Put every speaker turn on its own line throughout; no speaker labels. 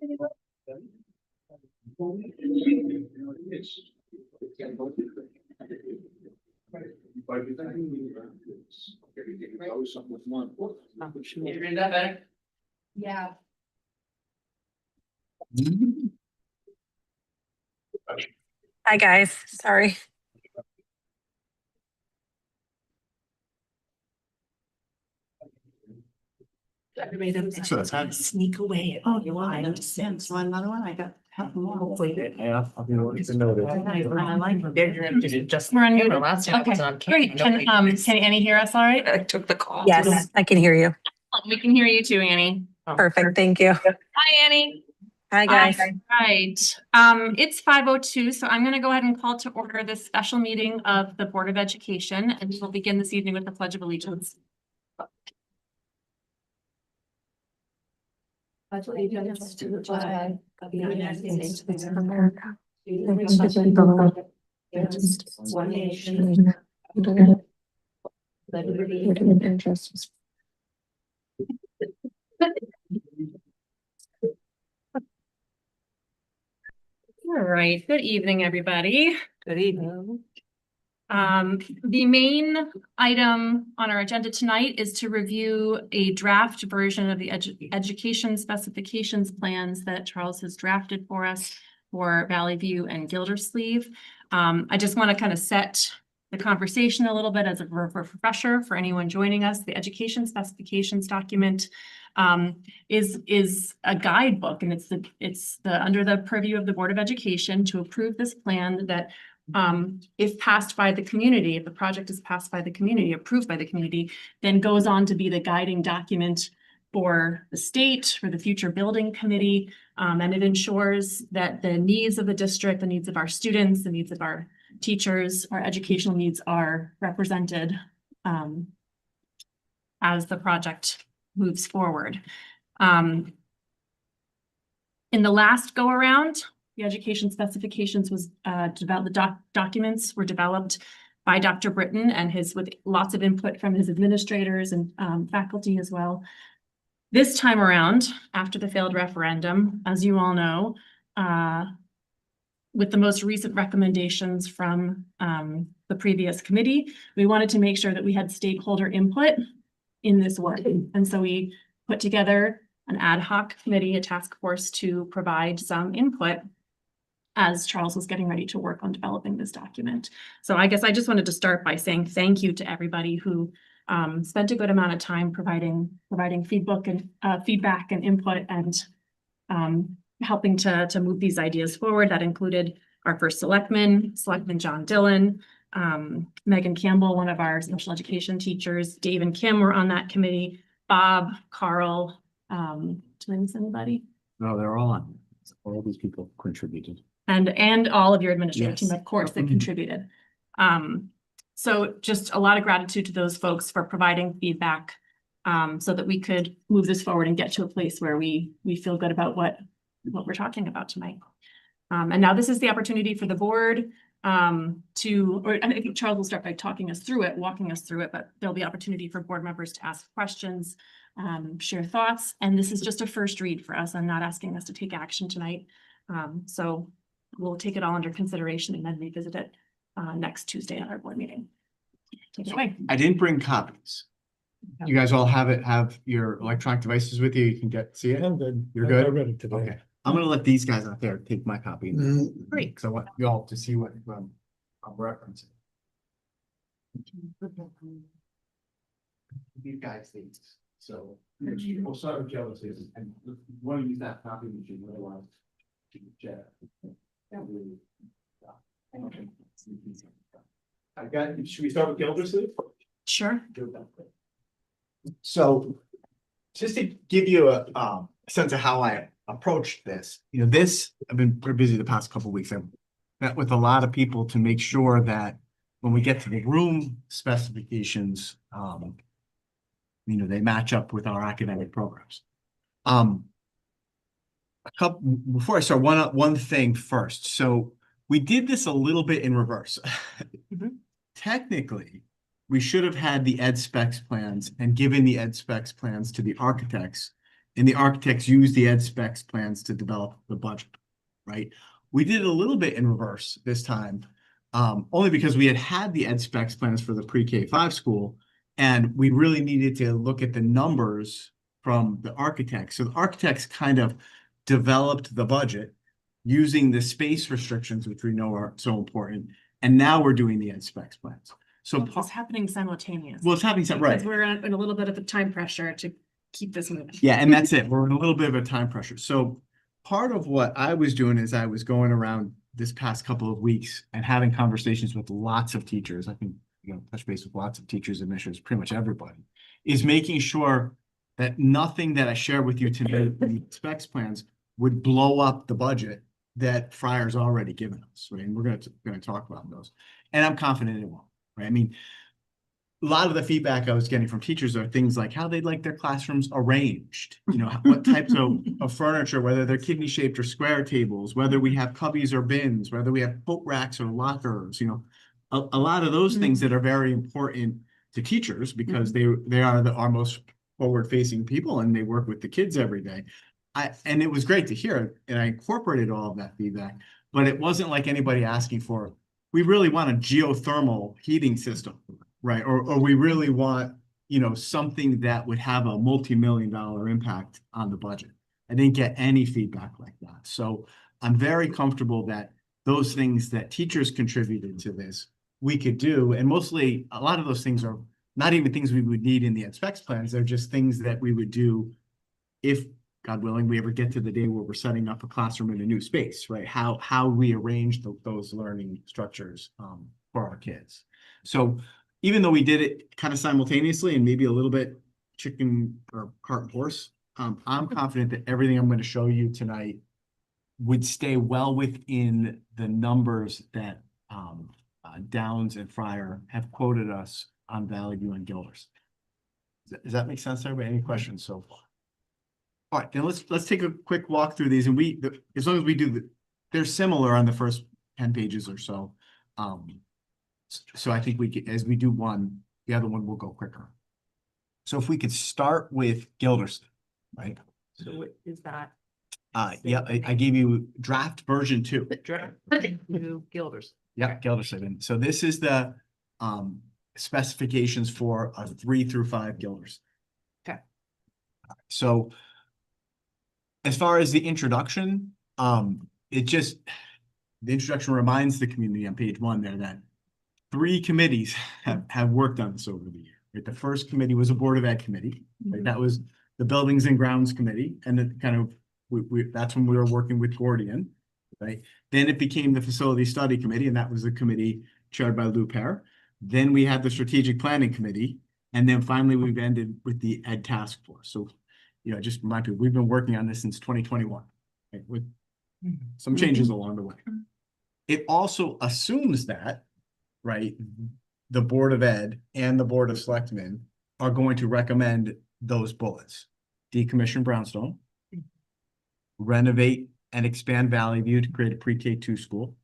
Yeah.
Hi guys, sorry.
Sneak away. Oh, you want? I understand. So another one. I got. Hopefully.
Yeah, I'll be working to notice.
I like. They're just.
We're on mute.
Last time.
Okay, great. Can Annie hear us all right?
I took the call.
Yes, I can hear you.
We can hear you too, Annie.
Perfect, thank you.
Hi, Annie.
Hi guys.
Right. It's 5:02, so I'm going to go ahead and call to order this special meeting of the Board of Education, and we'll begin this evening with the Pledge of Allegiance.
Pledge allegiance to the flag of the United States of
America.
to the republic against one nation, liberty
And justice.
All right. Good evening, everybody.
Good evening.
The main item on our agenda tonight is to review a draft version of the education specifications plans that Charles has drafted for us for Valley View and Gildersleeve. I just want to kind of set the conversation a little bit as a refresher for anyone joining us. The education specifications document is a guidebook, and it's under the purview of the Board of Education to approve this plan that if passed by the community, if the project is passed by the community, approved by the community, then goes on to be the guiding document for the state, for the future building committee, and it ensures that the needs of the district, the needs of our students, the needs of our teachers, our educational needs are represented as the project moves forward. In the last go around, the education specifications was developed. The documents were developed by Dr. Britton and with lots of input from his administrators and faculty as well. This time around, after the failed referendum, as you all know, with the most recent recommendations from the previous committee, we wanted to make sure that we had stakeholder input in this work. And so we put together an ad hoc committee, a task force to provide some input as Charles was getting ready to work on developing this document. So I guess I just wanted to start by saying thank you to everybody who spent a good amount of time providing feedback and input and helping to move these ideas forward. That included our first Selectman John Dillon, Megan Campbell, one of our special education teachers, Dave and Kim were on that committee, Bob, Carl, did I miss anybody?
No, they're all on. All these people contributed.
And all of your administrative team,
Yes.
of course, that contributed. So just a lot of gratitude to those folks for providing feedback so that we could move this forward and get to a place where we feel good about what we're talking about tonight. And now this is the opportunity for the board and I think Charles will start by walking us through it, but there'll be opportunity for board members to ask questions, share thoughts, and this is just a first read for us. I'm not asking us to take action tonight. So we'll take it all under consideration and then revisit it next Tuesday at our board meeting. Take it away.
I didn't bring copies. You guys all have your electronic devices with you. You can see it.
I'm good.
You're good?
I read it today.
Okay. I'm gonna let these guys out there take my copy.
Great.
Because I want you all to see what I'm referencing. These guys things. So we'll start with jealousy and want to use that copy machine otherwise. Should we start with Gildersleeve?
Sure.
So just to give you a sense of how I approached this, I've been pretty busy the past couple of weeks. I've met with a lot of people to make sure that when we get to the room specifications, they match up with our academic programs. Before I start, one thing first. So we did this a little bit in reverse. Technically, we should have had the ed specs plans and given the ed specs plans to the architects and the architects use the ed specs plans to develop the budget, right? We did it a little bit in reverse this time, only because we had the ed specs plans for the pre-K-5 school, and we really needed to look at the numbers from the architects. So the architects kind of developed the budget using the space restrictions, which we know are so important, and now we're doing the ed specs plans. So
It's happening simultaneously.
well, it's happening, right?
Because we're in a little bit of a time pressure to keep this moving.
Yeah, and that's it. We're in a little bit of a time pressure. So part of what I was doing is I was going around this past couple of weeks and having conversations with lots of teachers. I think, touch base with lots of teachers, administrators, pretty much everybody, is making sure that nothing that I share with you today, the specs plans, would blow up the budget that Friar's already given us, right? And we're going to talk about those. And I'm confident it won't, right? I mean, a lot of the feedback I was getting from teachers are things like how they'd like their classrooms arranged, what types of furniture, whether they're kidney shaped or square tables, whether we have cubbies or bins, whether we have boat racks or lockers, a lot of those things that are very important to teachers because they are our most forward facing people and they work with the kids every day. And it was great to hear, and I incorporated all of that feedback, but it wasn't like anybody asking for, we really want a geothermal heating system. Right. Or we really want, something that would have a multi-million-dollar impact on the budget. I didn't get any feedback like that. So I'm very comfortable that those things that teachers contributed to this, we could do. And mostly a lot of those things are not even things we would need in the specs plans. They're just things that we would do if, God willing, we ever get to the day where we're setting up a classroom in a new space, right? How we arrange those learning structures for our kids. So even though we did it kind of simultaneously and maybe a little bit chicken or cart and horse, I'm confident that everything I'm going to show you tonight would stay well within the numbers that Downs and Fryer have quoted us on Valley View and Gilders. Does that make sense to everybody? Any questions so far? All right, then let's take a quick walk through these, and as long as we do they're similar on the first 10 pages or so. So I think as we do one, the other one will go quicker. So if we could start with Gildersleeve, right?
So what is that?
Yeah, I gave you draft version 2.
Draft new Gilders.
Yeah, Gildersleeve. And so this is the specifications for a 3 through 5 Gilders.
Okay.
So as far as the introduction, the introduction reminds the community on page 1 there that 3 committees have worked on this over the year. Right? The first committee was a Board of Ed committee. Right? That was the Buildings and Grounds Committee, and it kind of that's when we were working with Gordian. Right. Then it became the Facility Study Committee, and that was the committee chaired by Lou Pear. Then we had the Strategic Planning Committee, and then finally we've ended with the Ed Task Force. So, just remind people we've been working on this since 2021, right? With some changes along the way. It also assumes that, right, the Board of Ed and the Board of Selectmen are going to recommend those bullets. Decommission Brownstone, renovate and expand Valley View to create a pre-K2 school,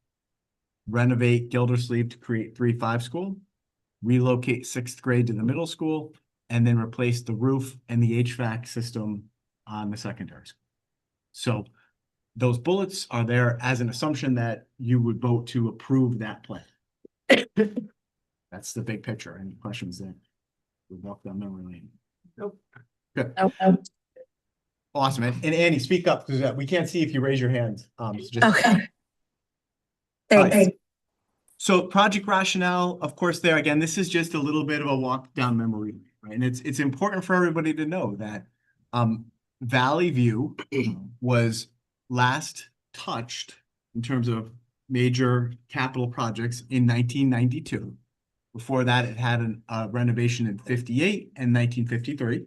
renovate Gildersleeve to create 3-5 school, relocate 6th grade to the middle school, and then replace the roof and the HVAC system on the secondary school. So those bullets are there as an assumption that you would vote to approve that plan. That's the big picture. Any questions there? We walk down memory lane.
Nope.
Good.
Oh,
Awesome. And Annie, speak up because we can't see if you raise your hand.
okay. Thanks.
So project rationale, of course, there again, this is just a little bit of a walk down memory lane, right? And it's important for everybody to know that Valley View was last touched in terms of major capital projects in 1992. Before that, it had a renovation in 58 and 1953.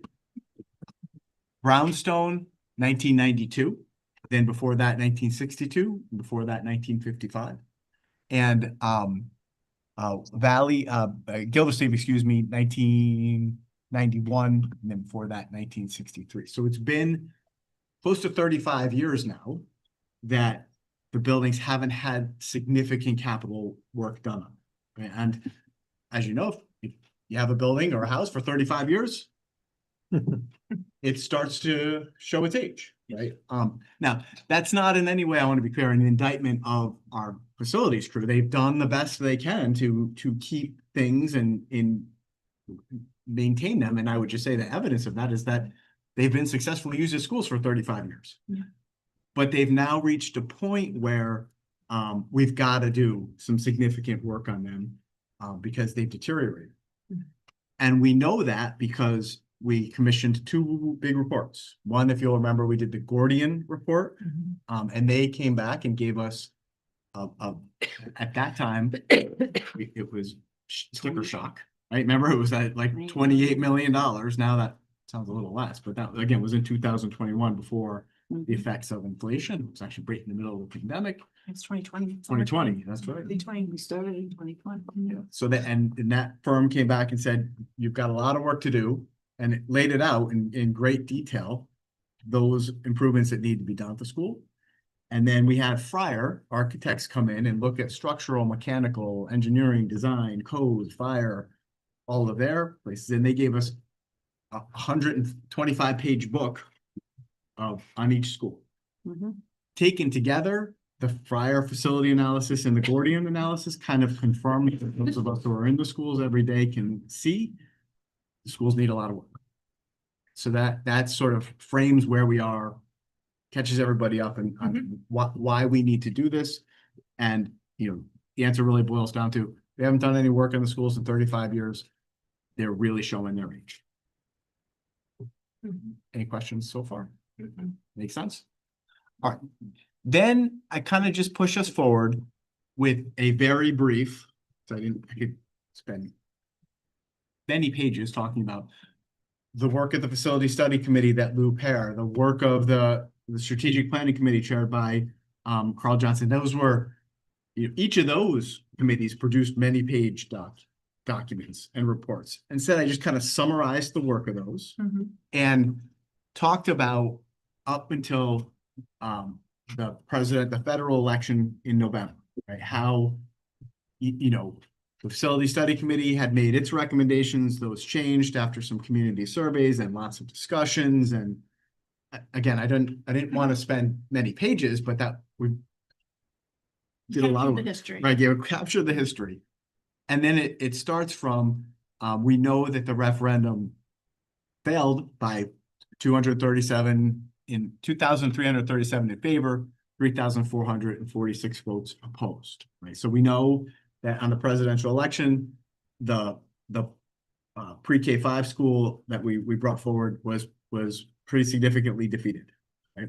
Brownstone, 1992. Then before that, 1962. Before that, 1955. And Gildersleeve, 1991. And then before that, 1963. So it's been close to 35 years now that the buildings haven't had significant capital work done on them. And as you know, if you have a building or a house for 35 years, it starts to show its age, right? Now, that's not in any way, I want to be clear, an indictment of our facilities crew. They've done the best they can to keep things and maintain them. And I would just say the evidence of that is that they've been successfully used as schools for 35 years.
Yeah.
But they've now reached a point where we've got to do some significant work on them because they've deteriorated. And we know that because we commissioned two big reports. One, if you'll remember, we did the Gordian report, and they came back and gave us at that time, it was sticker shock, right? Remember, it was at like $28 million. Now that sounds a little less, but that again was in 2021 before the effects of inflation. It was actually right in the middle of the pandemic.
It's 2020.
2020, that's right.
2020, we started in 2020.
Yeah. So that, and that firm came back and said, you've got a lot of work to do, and it laid it out in great detail, those improvements that need to be done at the school. And then we had Fryer architects come in and look at structural, mechanical, engineering, design, code, fire, all of their places. And they gave us a 125-page book on each school. Taken together, the Fryer facility analysis and the Gordian analysis kind of confirmed that those of us who are in the schools every day can see the schools need a lot of work. So that sort of frames where we are, catches everybody up and on why we need to do this. And, you know, the answer really boils down to, we haven't done any work in the schools in 35 years. They're really showing their age. Any questions so far? Make sense? All right. Then I kind of just push us forward with a very brief, so I could spend many pages talking about the work of the Facility Study Committee that Lou Pear, the work of the Strategic Planning Committee chaired by Carl Johnson. Those were, you know, each of those committees produced many page documents and reports. Instead, I just kind of summarized the work of those and talked about up until the federal election in November, right? How, you know, the Facility Study Committee had made its recommendations. Those changed after some community surveys and lots of discussions. And again, I didn't want to spend many pages, but that we did a lot of
the history.
right. Yeah, capture the history. And then it starts from, we know that the referendum failed by 2,337 in favor, 3,446 votes opposed, right? So we know that on the presidential election, the pre-K-5 school that we brought forward was pretty significantly defeated, right?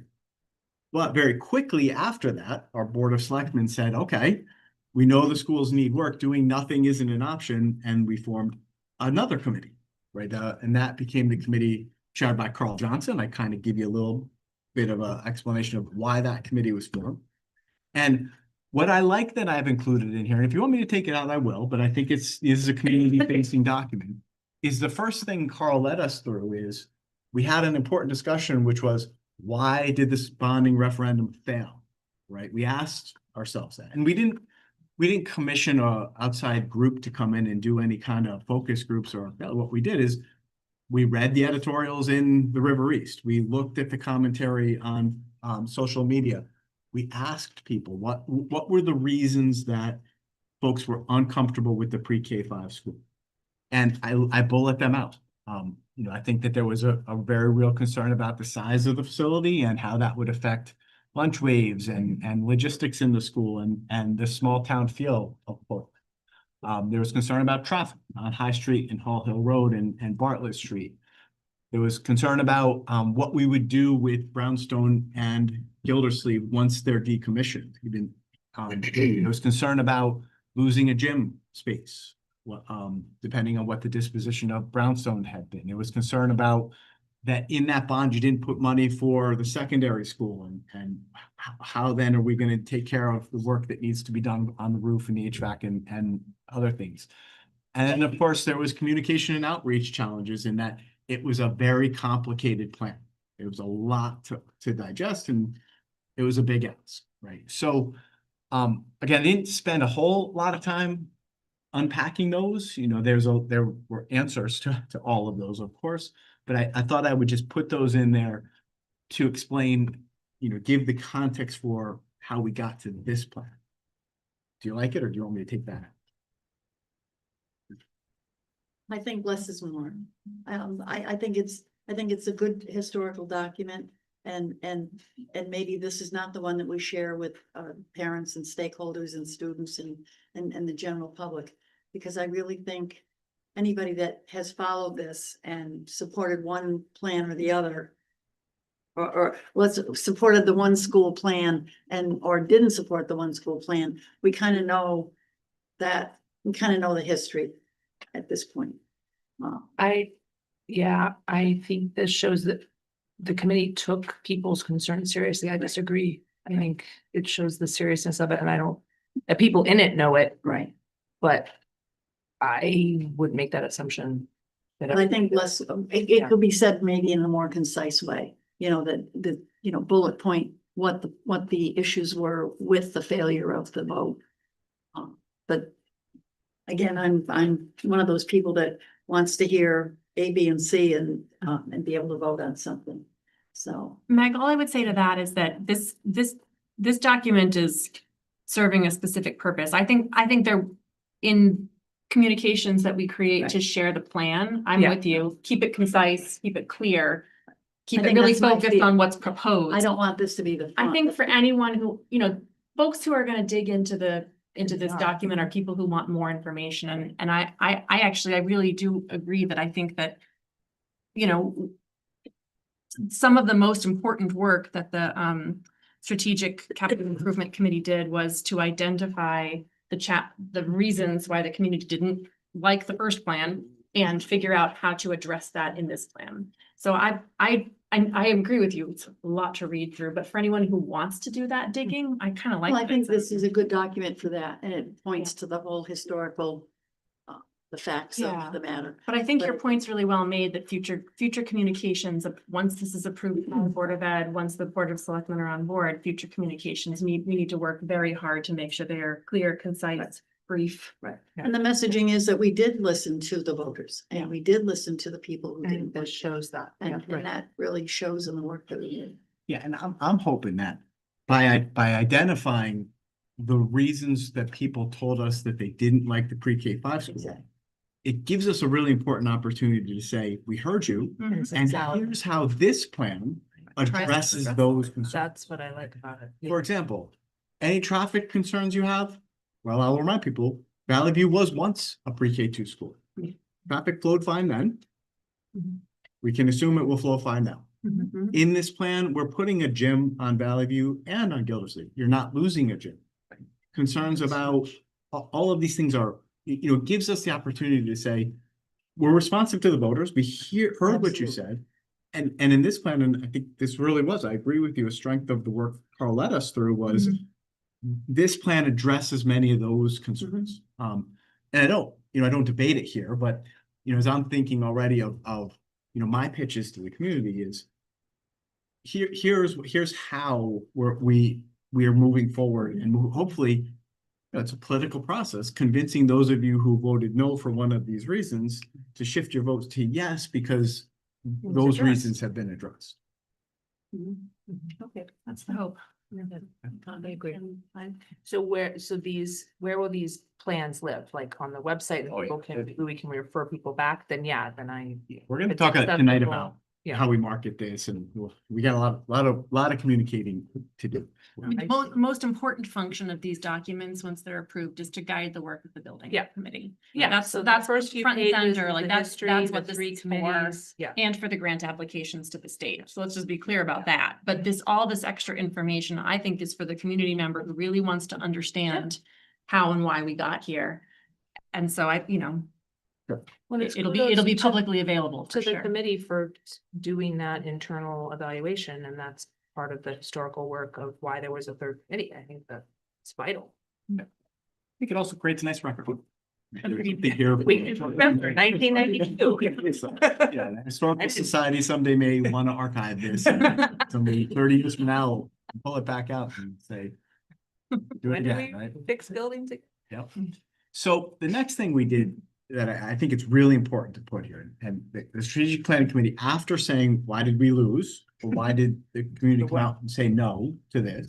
But very quickly after that, our Board of Selectmen said, okay, we know the schools need work, doing nothing isn't an option, and we formed another committee, right? And that became the committee chaired by Carl Johnson. I kind of give you a little bit of an explanation of why that committee was formed. And what I like that I've included in here, and if you want me to take it out, I will, but I think this is a community-facing document, is the first thing Carl led us through is we had an important discussion, which was, why did this bonding referendum fail, right? We asked ourselves that, and we didn't commission an outside group to come in and do any kind of focus groups. Or what we did is we read the editorials in the River East. We looked at the commentary on social media. We asked people what were the reasons that folks were uncomfortable with the pre-K-5 school, and I bullet them out. You know, I think that there was a very real concern about the size of the facility and how that would affect lunch waves and logistics in the school and the small town feel of both. There was concern about traffic on High Street and Hall Hill Road and Bartlett Street. There was concern about what we would do with Brownstone and Gildersleeve once they're decommissioned. There was concern about losing a gym space, depending on what the disposition of Brownstone had been. There was concern about that in that bond, you didn't put money for the secondary school, and how then are we going to take care of the work that needs to be done on the roof and the HVAC and other things. And then, of course, there was communication and outreach challenges in that it was a very complicated plan. It was a lot to digest, and it was a big ask, right? So, again, I didn't spend a whole lot of time unpacking those, there were answers to all of those, of course. But I thought I would just put those in there to explain, give the context for how we got to this plan. Do you like it, or do you want me to take that?
I think less is more. I think it's a good historical document. And maybe this is not the one that we share with parents and stakeholders and students and the general public. Because I really think anybody that has followed this and supported one plan or the other, or was supported the one school plan or didn't support the one school plan, we kind of know the history at this point.
I think this shows that the committee took people's concerns seriously. I disagree. I think it shows the seriousness of it, and that people in it know it,
Right.
but I would make that assumption.
But I think it could be said maybe in a more concise way, bullet point what the issues were with the failure of the vote. But again, I'm one of those people that wants to hear A, B, and C and be able to vote on something. So
Meg, all I would say to that is that this document is serving a specific purpose. I think they're in communications that we create to share the plan. I'm with you. Keep it concise, keep it clear, keep it really focused on what's proposed.
I don't want this to be the.
I think for anyone who, folks who are going to dig into this document are people who want more information. And I really do agree that I think that, some of the most important work that the Strategic Capital Improvement Committee did was to identify the reasons why the community didn't like the first plan and figure out how to address that in this plan. So I agree with you. It's a lot to read through, but for anyone who wants to do that digging, I kind of like.
Well, I think this is a good document for that, and it points to the whole historical, the facts of the matter.
But I think your point's really well made that future communications, once this is approved by the Board of Ed, once the Board of Selectmen are on board, future communications, we need to work very hard to make sure they are clear, concise, brief.
Right. And the messaging is that we did listen to the voters and we did listen to the people who didn't.
And this shows that.
And that really shows in the work that we did.
Yeah, and I'm hoping that by identifying the reasons that people told us that they didn't like the pre-K 5 school,
Exactly.
it gives us a really important opportunity to say, we heard you, and here's how this plan addresses those concerns.
That's what I like about it.
For example, any traffic concerns you have? Well, I'll remind people, Valley View was once a pre-K 2 school. Traffic flowed fine then. We can assume it will flow fine now. In this plan, we're putting a gym on Valley View and on Gildersleeve. You're not losing a gym. Concerns about all of these things are, it gives us the opportunity to say, we're responsive to the voters. We heard what you said. And in this plan, and I think this really was, I agree with you, a strength of the work Carl led us through was this plan addresses many of those concerns. And I don't debate it here, but as I'm thinking already of my pitches to the community is here's how we are moving forward, and hopefully it's a political process, convincing those of you who voted no for one of these reasons to shift your votes to yes, because those reasons have been addressed.
Okay, that's the hope.
I agree. So where will these plans live? Like on the website, we can refer people back, then
We're going to talk tonight about how we market this, and we got a lot of communicating to do.
The most important function of these documents, once they're approved, is to guide the work of the building committee. That's
first few
front and
pages,
center, like that's what this
three
is for,
committees.
and for the grant applications to the state. So let's just be clear about that. But all this extra information, I think, is for the community member who really wants to understand how and why we got here. And so it'll be publicly available
to the
sure.
committee for doing that internal evaluation, and that's part of the historical work of why there was a third committee. I think that's vital.
I think it also creates a nice record.
Agreed.
We
remember 1992.
Yeah, the Historical Society someday may want to archive this. Somebody 30 years from now, pull it back out and say, do it
When do
again,
we
right?
fix buildings?
Yep. So the next thing we did that I think it's really important to put here, and the strategic planning committee, after saying, why did we lose? Or why did the community come out and say no to this?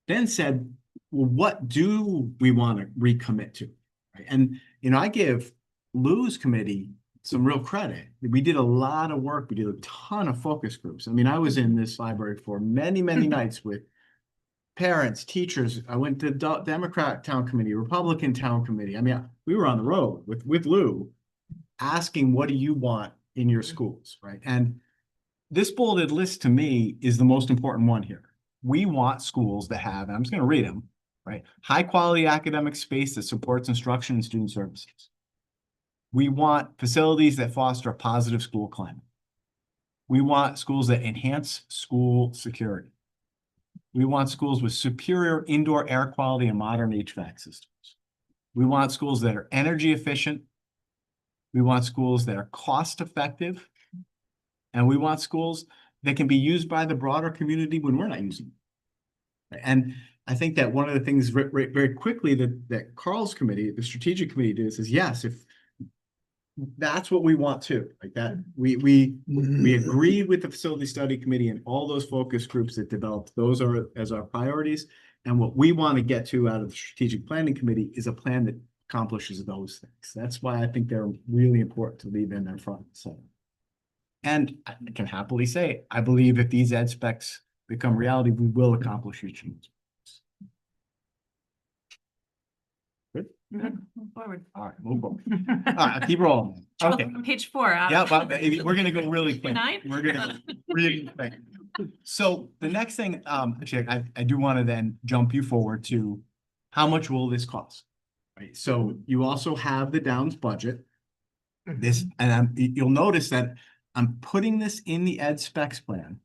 Then said, well, what do we want to recommit to? Right? And, I give Lou's committee some real credit. We did a lot of work. We did a ton of focus groups. I mean, I was in this library for many, many nights with parents, teachers. I went to Democrat town committee, Republican town committee. I mean, we were on the road with Lou asking, what do you want in your schools, right? And this bulleted list to me is the most important one here. We want schools that have, and I'm just going to read them, right? High quality academic space that supports instruction and student services. We want facilities that foster a positive school climate. We want schools that enhance school security. We want schools with superior indoor air quality and modern HVAC systems. We want schools that are energy efficient. We want schools that are cost effective. And we want schools that can be used by the broader community when we're not using them. And I think that one of the things very quickly that Carl's committee, the strategic committee did is yes, if that's what we want too, like that, we agreed with the facility study committee and all those focus groups that developed those are as our priorities. And what we want to get to out of the strategic planning committee is a plan that accomplishes those things. That's why I think they're really important to leave in their front and center. And I can happily say, I believe if these ed specs become reality, we will accomplish each of these. Good.
Move forward.
All right, move on. All right, I'll keep rolling. Okay.
On page 4.
Yeah, but we're gonna go really quick.
9?
We're gonna really quick. So the next thing, actually, I do want to then jump you forward to how much will this cost? Right. So you also have the Downs budget. This, and you'll notice that I'm putting this in the ed specs plan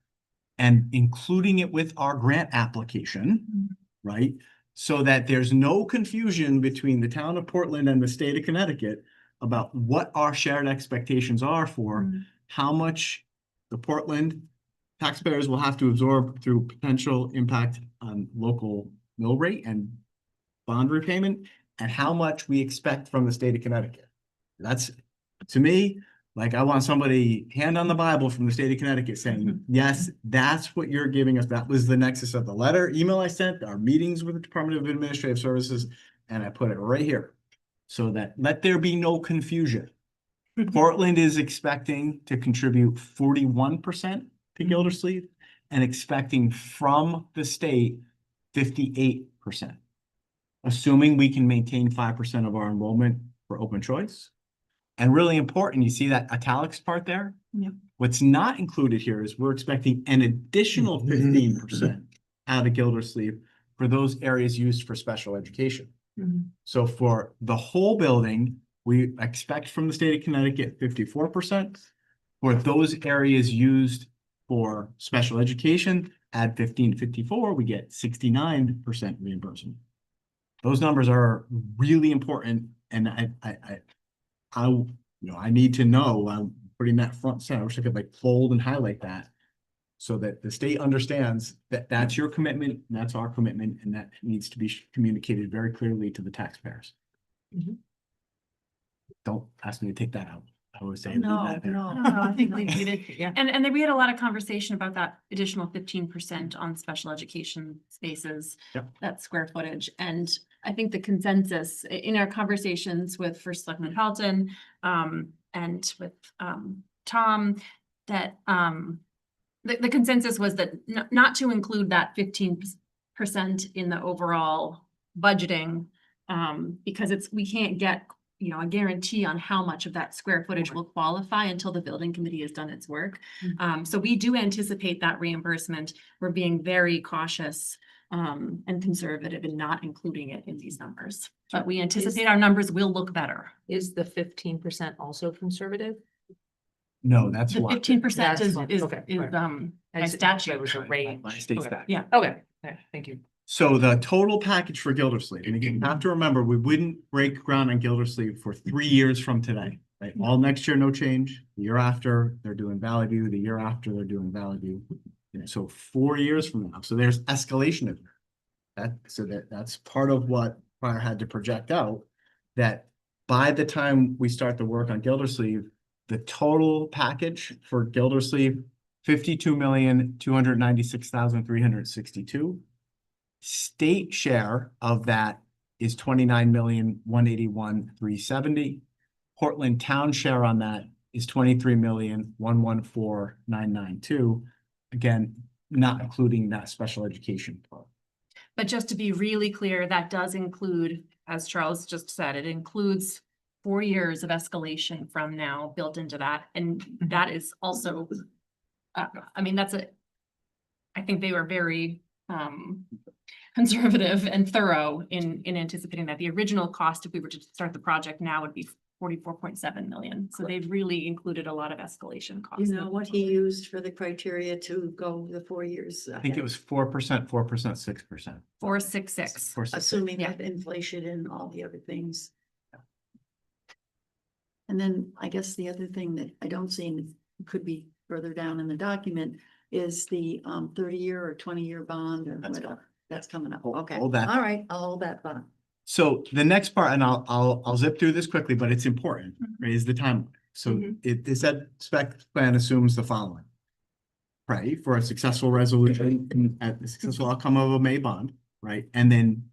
and including it with our grant application, right? So that there's no confusion between the town of Portland and the state of Connecticut about what our shared expectations are for how much the Portland taxpayers will have to absorb through potential impact on local mill rate and bond repayment, and how much we expect from the state of Connecticut. That's, to me, like I want somebody hand on the Bible from the state of Connecticut saying, yes, that's what you're giving us. That was the nexus of the email I sent, our meetings with the Department of Administrative Services, and I put it right here. So that let there be no confusion. Portland is expecting to contribute 41% to Gildersleeve and expecting from the state 58%. Assuming we can maintain 5% of our enrollment for open choice. And really important, you see that italics part there?
Yeah.
What's not included here is we're expecting an additional 15% out of Gildersleeve for those areas used for special education. So for the whole building, we expect from the state of Connecticut 54%. For those areas used for special education, add 15 to 54, we get 69% reimbursement. Those numbers are really important, and I need to know. I'm putting that front center. I wish I could like fold and highlight that, so that the state understands that that's your commitment, and that's our commitment, and that needs to be communicated very clearly to the taxpayers. Don't ask me to take that out. I was saying.
No,
I
no.
think we did it. Yeah. And then we had a lot of conversation about that additional 15% on special education spaces,
Yep.
that square footage. And I think the consensus in our conversations with First Selectman Halton, and with, Tom, that, the consensus was that not to include that 15% in the overall budgeting, because we can't get a guarantee on how much of that square footage will qualify until the building committee has done its work. So we do anticipate that reimbursement. We're being very cautious and conservative in not including it in these numbers. But we anticipate our numbers will look better.
Is the 15% also conservative?
No, that's
The
why.
15%
That's
is,
fine.
is,
Okay,
is,
right.
by
I just-
statute.
That was a range.
By state
Okay.
statute.
Yeah.
Okay, thank you.
So the total package for Gildersleeve, and again, you have to remember, we wouldn't break ground on Gildersleeve for 3 years from today, right? All next year, no change. The year after, they're doing Valley View. The year after, they're doing Valley View. So 4 years from now. So there's escalation of that. So that's part of what prior had to project out, that by the time we start the work on Gildersleeve, the total package for Gildersleeve, 52,296,362. State share of that is 29,181,370. Portland town share on that is 23,114,992. Again, not including that special education part.
But just to be really clear, that does include, as Charles just said, it includes 4 years of escalation from now built into that. And that is also, I mean, I think they were very conservative and thorough in anticipating that the original cost, if we were to start the project now, would be 44.7 million. So they've really included a lot of escalation costs.
You know what he used for the criteria to go the 4 years?
I think it was 4%, 4%, 6%.
466.
4%, 6%.
Assuming
Yeah.
that inflation and all the other things. And then I guess the other thing that I don't see, and it could be further down in the document, is the 30-year or 20-year bond or
That's
whatever. That's coming up.
Hold-
Okay,
hold that.
all right, I'll hold that bond.
So the next part, and I'll zip through this quickly, but it's important, right, is the timeline. So
Mhm.
it is that spec plan assumes the following. Pray for a successful resolution at the successful outcome of a May bond, right? And then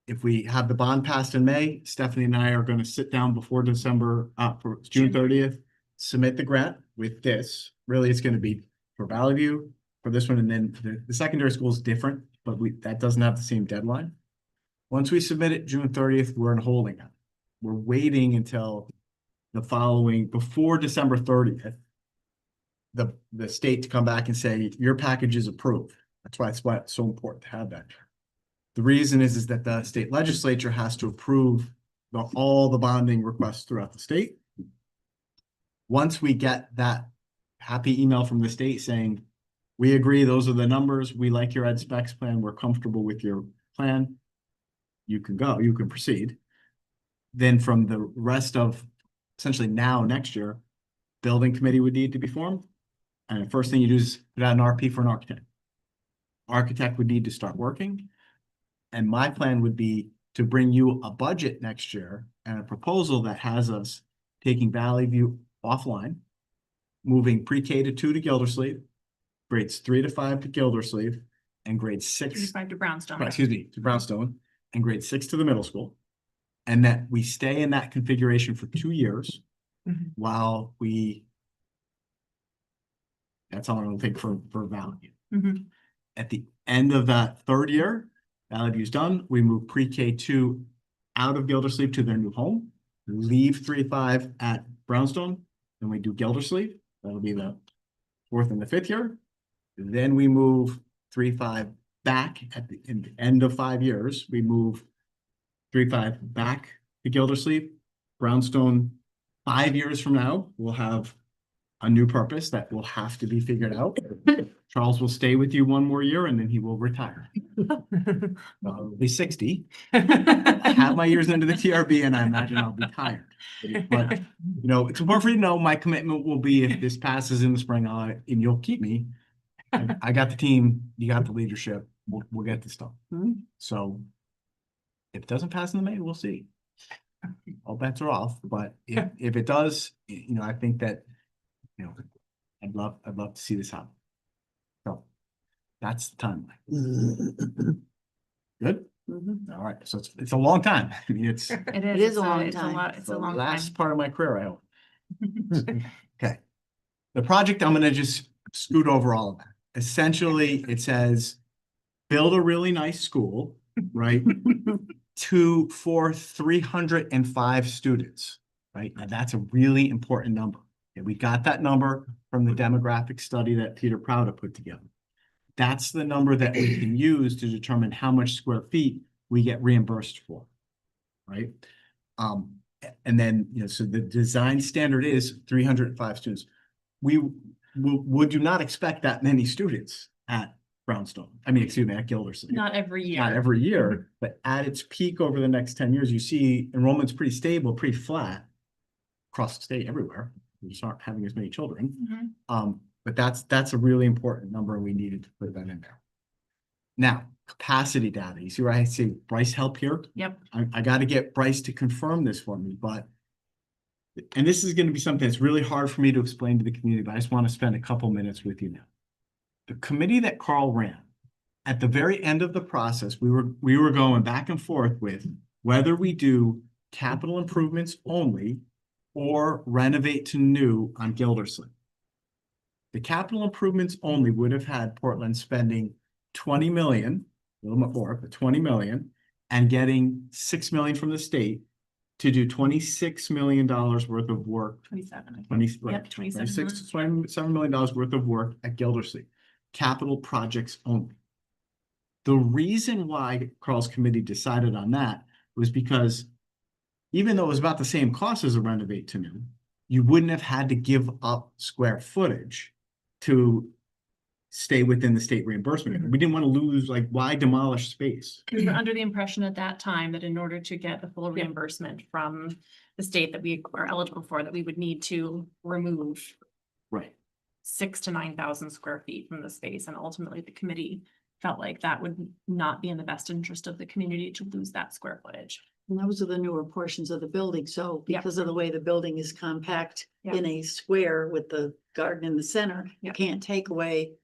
if we have the bond passed in May, Stephanie and I are gonna sit down before December, for June 30th, submit the grant with this. Really, it's gonna be for Valley View, for this one, and then the secondary school is different, but that doesn't have the same deadline. Once we submit it June 30th, we're in holding it. We're waiting until the following, before December 30th, the state to come back and say, your package is approved. That's why it's so important to have that. The reason is that the state legislature has to approve all the bonding requests throughout the state. Once we get that happy email from the state saying, we agree, those are the numbers, we like your ed specs plan, we're comfortable with your plan, you can go, you can proceed. Then from the rest of essentially now, next year, building committee would need to be formed. And the first thing you do is put out an RP for an architect. Architect would need to start working. And my plan would be to bring you a budget next year and a proposal that has us taking Valley View offline, moving pre-K to 2 to Gildersleeve, grades 3 to 5 to Gildersleave, and grades 6,
35 to Brownstone.
excuse me, to Brownstone, and grade 6 to the middle school. And that we stay in that configuration for 2 years
Mhm.
while that's all it'll take for Valley View.
Mhm.
At the end of that 3rd year, Valley View's done, we move pre-K2 out of Gildersleeve to their new home, leave 3-5 at Brownstone, then we do Gildersleeve, that'll be the 4th and the 5th year. Then we move 3-5 back in the end of 5 years, we move 3-5 back to Gildersleeve. Brownstone, 5 years from now, will have a new purpose that will have to be figured out. Charles will stay with you 1 more year and then he will retire. I'll be 60. I have my years into the TRB and I imagine I'll be tired. But, it's important for you to know my commitment will be if this passes in the spring, and you'll keep me. I got the team, you got the leadership, we'll get this done.
Mhm.
So if it doesn't pass in the May, we'll see. All bets are off, but if it does, I think that, I'd love to see this happen. So that's the timeline. Good?
Mhm.
All right, so it's a long time. I mean, it's
It
is a long
it's
time.
It's
the
a long
last
time.
part of my career, I hope. Okay. The project, I'm gonna just scoot over all of that. Essentially, it says, build a really nice school, right? For 305 students, right? Now that's a really important number. And we got that number from the demographic study that Peter Prouda put together. That's the number that we can use to determine how much square feet we get reimbursed for, right? And then, so the design standard is 305 students. We would do not expect that many students at Brownstone. I mean, excuse me, at Gildersleeve.
Not every year.
Not every year, but at its peak over the next 10 years, you see enrollment's pretty stable, pretty flat across the state everywhere. We just aren't having as many children.
Mhm.
But that's a really important number and we needed to put that in there. Now, capacity data, you see where I say Bryce help here?
Yep.
I gotta get Bryce to confirm this for me, but. And this is gonna be something that's really hard for me to explain to the community, but I just want to spend a couple minutes with you now. The committee that Carl ran, at the very end of the process, we were going back and forth with whether we do capital improvements only or renovate to new on Gildersleeve. The capital improvements only would have had Portland spending 20 million, a little bit more, but 20 million, and getting 6 million from the state to do $26 million worth of work.
27.
20,
Yep,
right,
27
26 to $27 million worth of work at Gildersleeve, capital projects only. The reason why Carl's committee decided on that was because even though it was about the same cost as a renovate to new, you wouldn't have had to give up square footage to stay within the state reimbursement. We didn't want to lose, like, why demolish space?
We were under the impression at that time that in order to get the full
Yeah.
reimbursement from the state that we are eligible for, that we would need to remove
Right.
6,000 to 9,000 square feet from the space. And ultimately, the committee felt like that would not be in the best interest of the community to lose that square footage.
And those are the newer portions of the building, so
Yeah.
because of the way the building is compact
Yeah.
in a square with the garden in the center, you
Yeah.
can't take away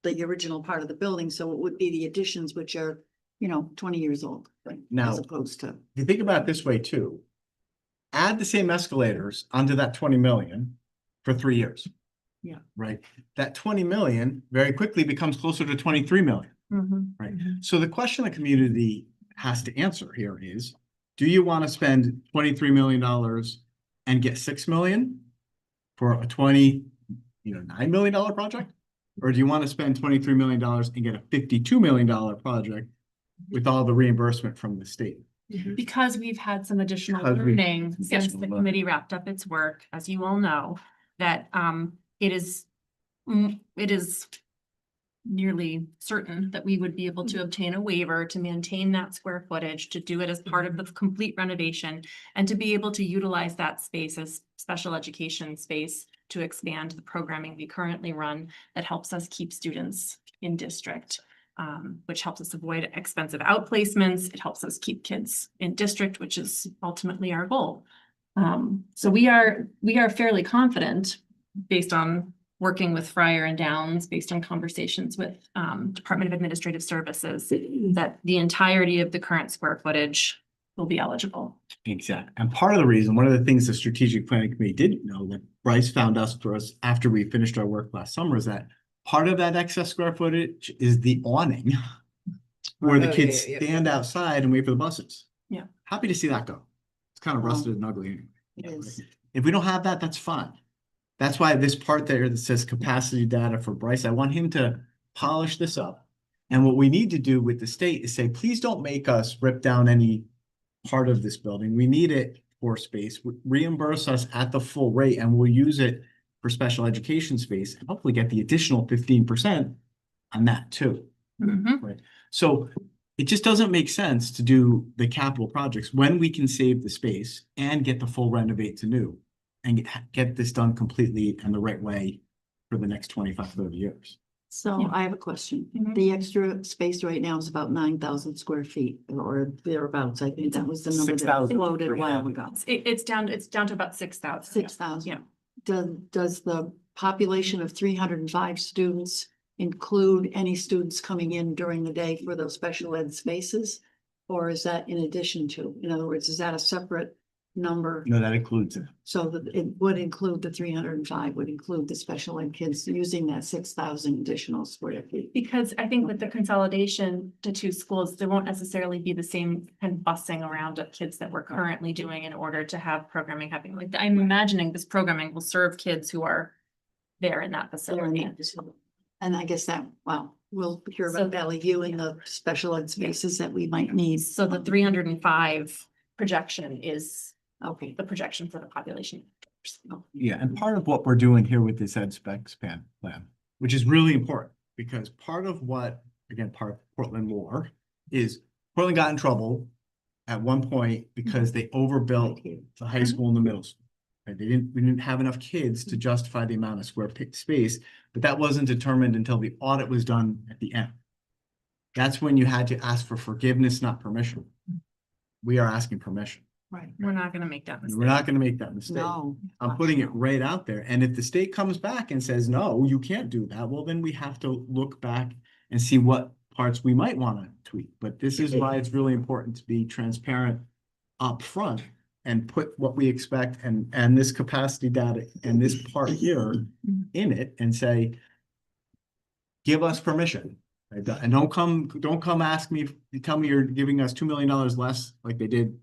the original part of the building, so it would be the additions which are, 20 years old.
Now-
As opposed to,
If you think about it this way too, add the same escalators onto that 20 million for 3 years.
Yeah.
Right? That 20 million very quickly becomes closer to 23 million. Right. So the question the community has to answer here is, do you want to spend $23 million and get 6 million for a $9 million project? Or do you want to spend $23 million and get a $52 million project with all the reimbursement from the state?
Because we've had some additional
Because we-
learning since the
Additional learning.
committee wrapped up its work, as you all know, that it is nearly certain that we would be able to obtain a waiver to maintain that square footage, to do it as part of the complete renovation, and to be able to utilize that space as special education space to expand the programming we currently run that helps us keep students in district, which helps us avoid expensive outplacements. It helps us keep kids in district, which is ultimately our goal. So we are fairly confident, based on working with Fryer and Downs, based on conversations with Department of Administrative Services, that the entirety of the current square footage will be eligible.
Exactly. And part of the reason, one of the things the strategic planning committee didn't know, that Bryce found us for us after we finished our work last summer, is that part of that excess square footage is the awning where the
Oh,
kids
yeah.
stand outside and wait for the buses.
Yeah.
Happy to see that go. It's kind of
Wow.
rusted and ugly anyway.
it is.
If we don't have that, that's fine. That's why this part there that says capacity data for Bryce, I want him to polish this up. And what we need to do with the state is say, please don't make us rip down any part of this building. We need it for space. Reimburse us at the full rate, and we'll use it for special education space and hopefully get the additional 15% on that too. So it just doesn't make sense to do the capital projects when we can save the space and get the full renovate to new and get this done completely and the right way for the next 25, 30 years.
So
Yeah.
I have a question.
Mhm.
The extra space right now is about 9,000 square feet or thereabouts. I think that was the number that
6,000.
floated a while ago.
It's down to about 6,000.
6,000.
Yeah.
Does the population of 305 students include any students coming in during the day for those special ed spaces? Or is that in addition to? In other words, is that a separate number?
No, that includes it.
So that it would include the 305, would include the special ed kids using that 6,000 additional square feet.
Because I think with the consolidation to two schools, there won't necessarily be the same kind of busing around of kids that we're currently doing in order to have programming happening. Like, I'm imagining this programming will serve kids who are there in that facility.
And I guess that, well, we'll hear
So-
about Valley View and the special ed spaces that we might need.
So the 305 projection is
Okay.
the projection for the population.
Yeah, and part of what we're doing here with this ed spec span plan, which is really important, because part of what, again, part of Portland lore is Portland got in trouble at one point because they overbuilt the high school and the middle school. Right? We didn't have enough kids to justify the amount of square space, but that wasn't determined until the audit was done at the end. That's when you had to ask for forgiveness, not permission. We are asking permission.
Right.
We're not gonna make that
We're
mistake.
not gonna make that mistake.
No.
I'm putting it right out there. And if the state comes back and says, no, you can't do that, well, then we have to look back and see what parts we might want to tweak. But this is why it's really important to be transparent up front and put what we expect and this capacity data and this part here in it and say, give us permission. And don't come ask me, tell me you're giving us $2 million less like they did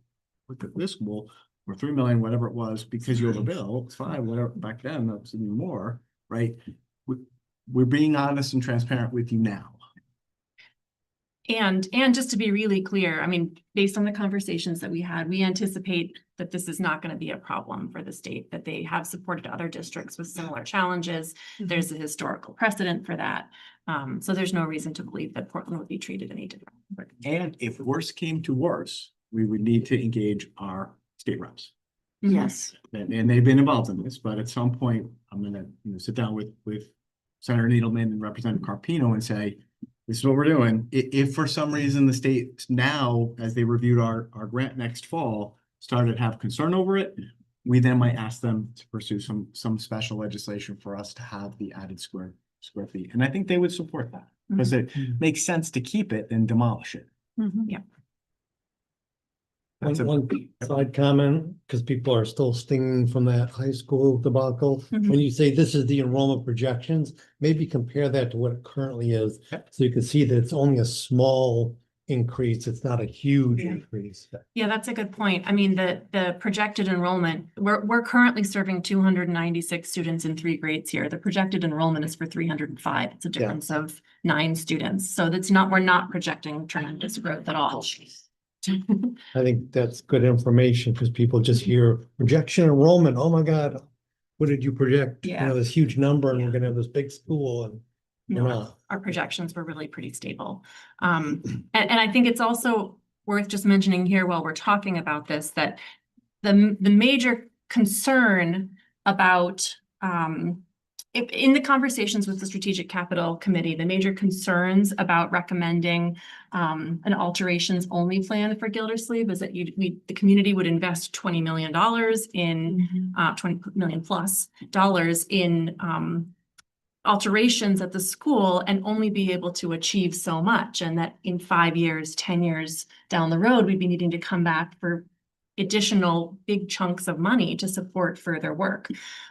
with this school, or 3 million, whatever it was, because you overbill. It's fine, whatever. Back then, that was even more, right? We're being honest and transparent with you now.
And just to be really clear, I mean, based on the conversations that we had, we anticipate that this is not going to be a problem for the state, that they have supported other districts with similar challenges. There's a historical precedent for that. So there's no reason to believe that Portland would be treated any different.
And if worse came to worse, we would need to engage our state reps.
Yes.
And they've been involved in this, but at some point, I'm gonna, sit down with Senator Needleman and Representative Carpino and say, this is what we're doing. If for some reason the state now, as they reviewed our grant next fall, started to have concern over it, we then might ask them to pursue some special legislation for us to have the added square feet. And I think they would support that because it makes sense to keep it than demolish it.
Yeah.
That's
One side comment, because people are still stinging from that high school debacle.
Mhm.
When you say this is the enrollment projections, maybe compare that to what it currently is.
Yep.
So you can see that it's only a small increase. It's not a huge
Yeah.
increase.
Yeah, that's a good point. I mean, the projected enrollment, we're currently serving 296 students in 3 grades here. The projected enrollment is for 305. It's a difference of 9 students. So we're not projecting tremendous growth at all.
I think that's good information because people just hear projection enrollment. Oh my God, what did you project? You
Yeah.
know, this huge number and we're gonna have this big school and we're
No,
not.
our projections were really pretty stable. And I think it's also worth just mentioning here while we're talking about this, that the major concern about, in the conversations with the Strategic Capital Committee, the major concerns about recommending an alterations only plan for Gildersleeve is that the community would invest $20 million in 20 million plus dollars in alterations at the school and only be able to achieve so much. And that in 5 years, 10 years down the road, we'd be needing to come back for additional big chunks of money to support further work.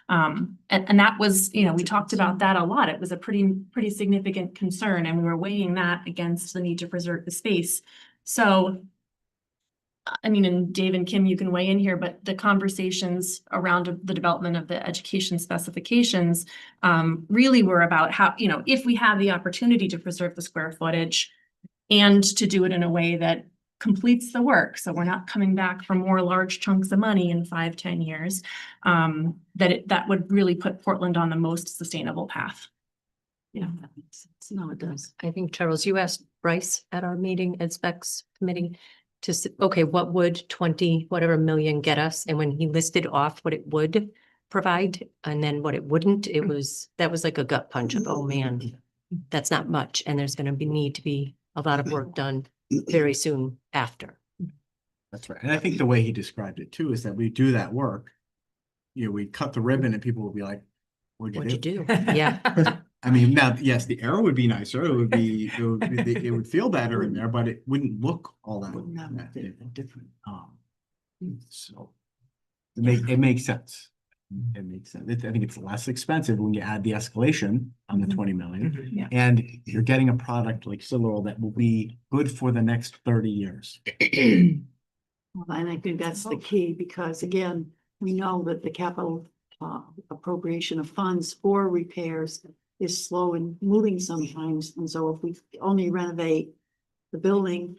And that was, we talked about that a lot. It was a pretty significant concern, and we were weighing that against the need to preserve the space. So, I mean, and Dave and Kim, you can weigh in here, but the conversations around the development of the education specifications really were about how, if we have the opportunity to preserve the square footage and to do it in a way that completes the work, so we're not coming back for more large chunks of money in 5-10 years, that would really put Portland on the most sustainable path.
Yeah, that makes sense. No, it does.
I think, Charles, you asked Bryce at our meeting at specs committee okay, what would 20 whatever million get us? And when he listed off what it would provide and then what it wouldn't, that was like a gut punch of, oh man, that's not much. And there's going to need to be a lot of work done very soon after.
That's right. And I think the way he described it too is that we do that work. We cut the ribbon and people will be like, what'd
What'd
you
you
do?
do? Yeah.
I mean, now, yes, the air would be nicer. It would feel better in there, but it wouldn't look all that.
Wouldn't have
Different. So it makes sense. It makes sense. I think it's less expensive when you add the escalation on the 20 million.
Yeah.
And you're getting a product like Sillerol that will be good for the next 30 years.
Well, and I think that's the key, because again, we know that the capital appropriation of funds for repairs is slow in moving sometimes. And so if we only renovate the building,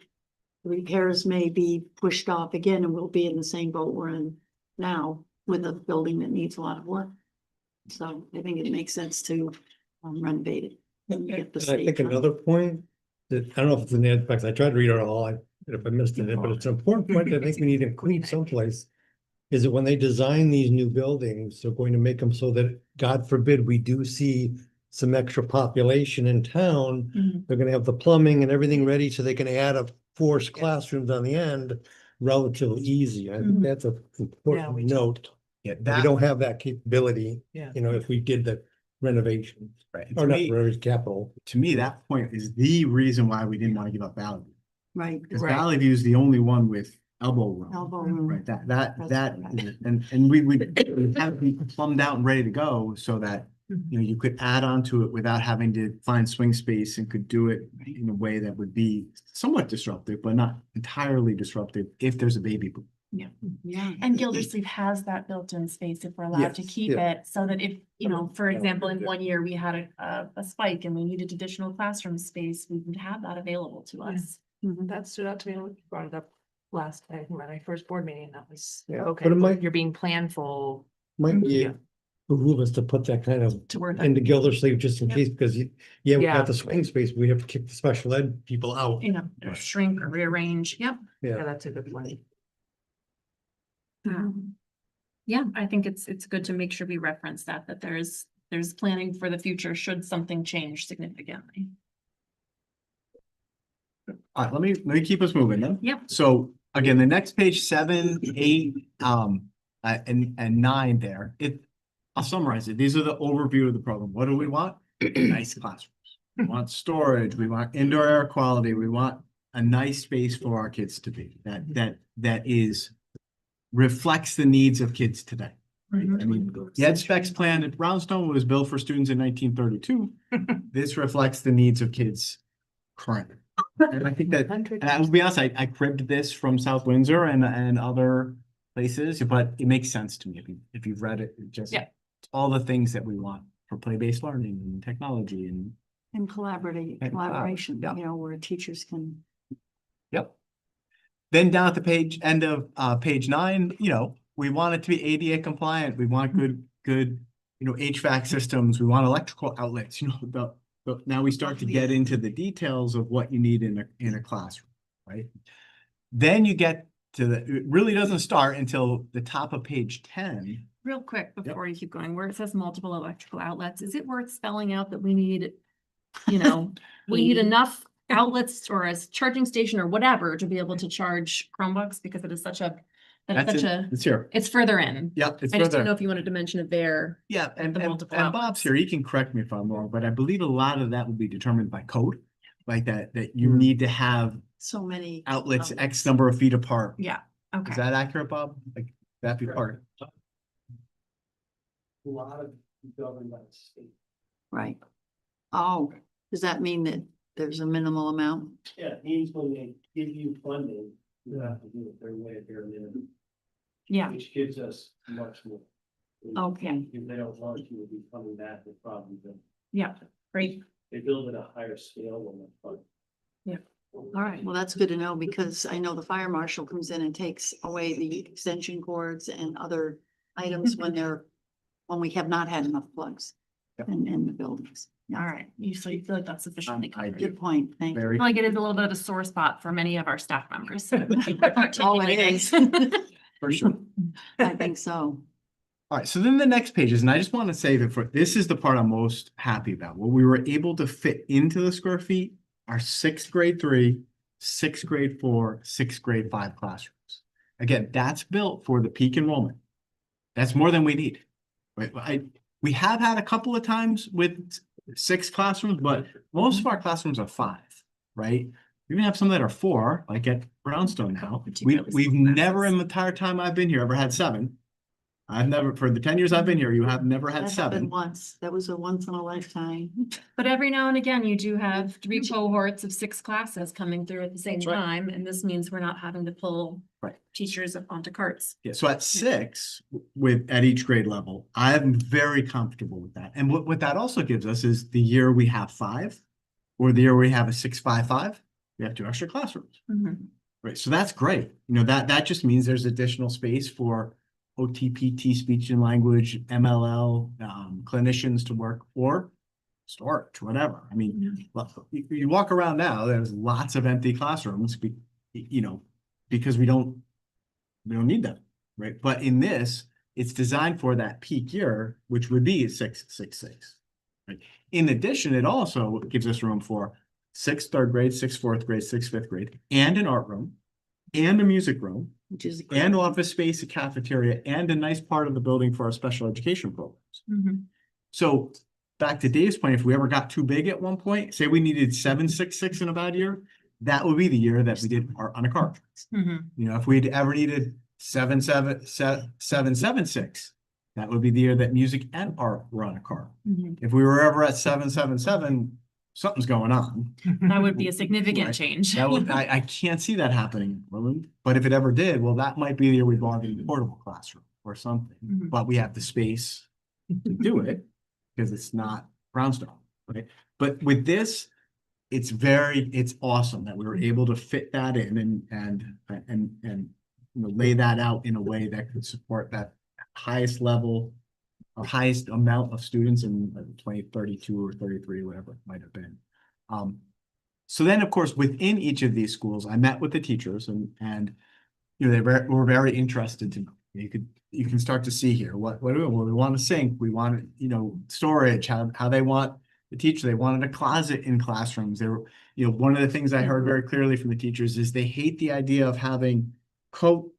the repairs may be pushed off again, and we'll be in the same boat we're in now with a building that needs a lot of work. So I think it makes sense to renovate it. And get the
And I think
state
another point that, I don't know if it's in the specs, I tried to read it all, if I missed it, but it's an important point that I think we need to include someplace. Is that when they design these new buildings, they're going to make them so that, God forbid, we do see some extra population in town,
Mhm.
they're gonna have the plumbing and everything ready, so they can add a forced classrooms on the end relatively easy. I think
Mhm.
that's an important note.
Yeah,
We
that,
don't have that capability,
Yeah.
you know, if we did the renovation,
right,
or
to
not
me,
renovation, capital.
that point is the reason why we didn't want to give up Valley View.
Right.
Because
Right.
Valley View is the only one with elbow room.
Elbow room.
Right, that,
That's correct.
and we would have it be plumbed out and ready to go so that, you know, you could add on to it without having to find swing space and could do it in a way that would be somewhat disruptive, but not entirely disruptive if there's a baby boom.
Yeah.
And Gildersleeve has that built-in space if we're allowed to
Yes,
keep
yeah.
it, so that if, you know, for example, in one year we had a spike and we needed additional classroom space, we would have that available to
Yeah.
us.
That stood out to me when you brought it up last, I think, when I first board meeting, that was,
Yeah,
okay,
but it might-
you're being planful.
Might be
Yeah.
behoove us to put that kind of
To work.
into Gildersleeve just in
Yep.
case, because we
Yeah.
got the swing space, we have to kick the special ed people out.
You know, or shrink or rearrange, yep.
Yeah,
Yeah,
that's a good point.
Yeah, I think it's good to make sure we reference that there's planning for the future should something change significantly.
All right, let me keep us moving then.
Yep.
So again, the next page, 7, 8, and 9 there, I'll summarize it. These are the overview of the program. What do we want? Nice classrooms. We want storage, we want indoor air quality, we want a nice space for our kids to be, that reflects the needs of kids today. Right? I mean, the Ed Specs plan at Brownstone was built for students in 1932. This reflects the needs of kids currently. And I think that, and I will be honest, I cribbed this from South Windsor and other places, but it makes sense to me if you've read it. It just,
Yeah.
it's all the things that we want for play-based learning and technology and.
And
And
collaboration,
yeah.
you know, where teachers can.
Yep. Then down at the end of page 9, you know, we want it to be ADA compliant. We want good, you know, HVAC systems. We want electrical outlets, you know, now we start to get into the details of what you need in a classroom, right? Then you get to it really doesn't start until the top of page 10.
Real quick, before you keep going, where it says multiple electrical outlets, is it worth spelling out that we need, you know, we need enough outlets or a charging station or whatever to be able to charge Chromebooks, because it is such a,
It's here.
it's further in.
Yep, it's
I just didn't know
further.
if you wanted to mention it there.
Yeah, and
the multiple
Bob's
outlets.
here. He can correct me if I'm wrong, but I believe a lot of that will be determined by code. Like that you need to have
So many.
outlets X number of feet apart.
Yeah, okay.
Is that accurate, Bob? Like that be part?
A lot of government by the state.
Right. Oh, does that mean that there's a minimal amount?
Yeah, it means when they give you funding, you have to do it their way, their minimum,
Yeah,
which gives us much more.
Okay.
If they don't want you to be coming back with problems, then
yeah, great.
they build at a higher scale than the fund.
Yeah.
All right, well, that's good to know, because I know the fire marshal comes in and takes away the extension cords and other items when we have not had enough plugs
Yep.
in the buildings.
All right, so you feel like that's sufficiently
I
covered.
do.
Good point, thank you.
I
Very,
feel like it is a little bit of a sore spot for many of our staff members.
Oh, it is.
for sure.
I think so.
All right, so then the next pages, and I just want to say that this is the part I'm most happy about. What we were able to fit into the square feet are 6th grade 3, 6th grade 4, 6th grade 5 classrooms. Again, that's built for the peak enrollment. That's more than we need. Right? We have had a couple of times with 6 classrooms, but most of our classrooms are 5, right? We even have some that are 4, like at Brownstone now.
Particularly
We've
small
never
classes.
in the entire time I've been here ever had 7. I've never, for the 10 years I've been here, you have never had
That happened
7.
once. That was a once in a lifetime.
But every now and again, you do have 3 cohorts of 6 classes coming through at the same
That's right.
time, and this means we're not having to pull
Right.
teachers onto carts.
Yeah, so at 6, at each grade level, I'm very comfortable with that. And what that also gives us is the year we have 5, or the year we have a 6-5-5, we have 2 extra classrooms. Right, so that's great. You know, that just means there's additional space for OTPT, speech and language, MLL, clinicians to work, or storage, whatever. I mean, you walk around now, there's lots of empty classrooms, you know, because we don't need them, right? But in this, it's designed for that peak year, which would be 6-6-6. Right. In addition, it also gives us room for 6th, 3rd grade, 6th, 4th grade, 6th, 5th grade, and an art room, and a music room,
Which is.
and office space, a cafeteria, and a nice part of the building for our special education programs.
Mhm.
So back to Dave's point, if we ever got too big at one point, say we needed 766 in a bad year, that would be the year that we did art on a car.
Mhm.
You know, if we'd ever needed 776, that would be the year that music and art were on a car.
Mhm.
If we were ever at 777, something's going on.
That would be a significant
Right.
change.
That would, I can't see that happening in Portland, but if it ever did, well, that might be the year we bought a portable classroom or something.
Mhm.
But we have the space to do it because it's not brownstone, right? But with this, it's awesome that we were able to fit that in and you know, lay that out in a way that could support that highest level or highest amount of students in 2032 or 33, whatever it might have been. So then, of course, within each of these schools, I met with the teachers and you know, they were very interested to know. You can start to see here what do we want to sync? We want, you know, storage, how they want the teacher. They wanted a closet in classrooms. They were, you know, one of the things I heard very clearly from the teachers is they hate the idea of having coat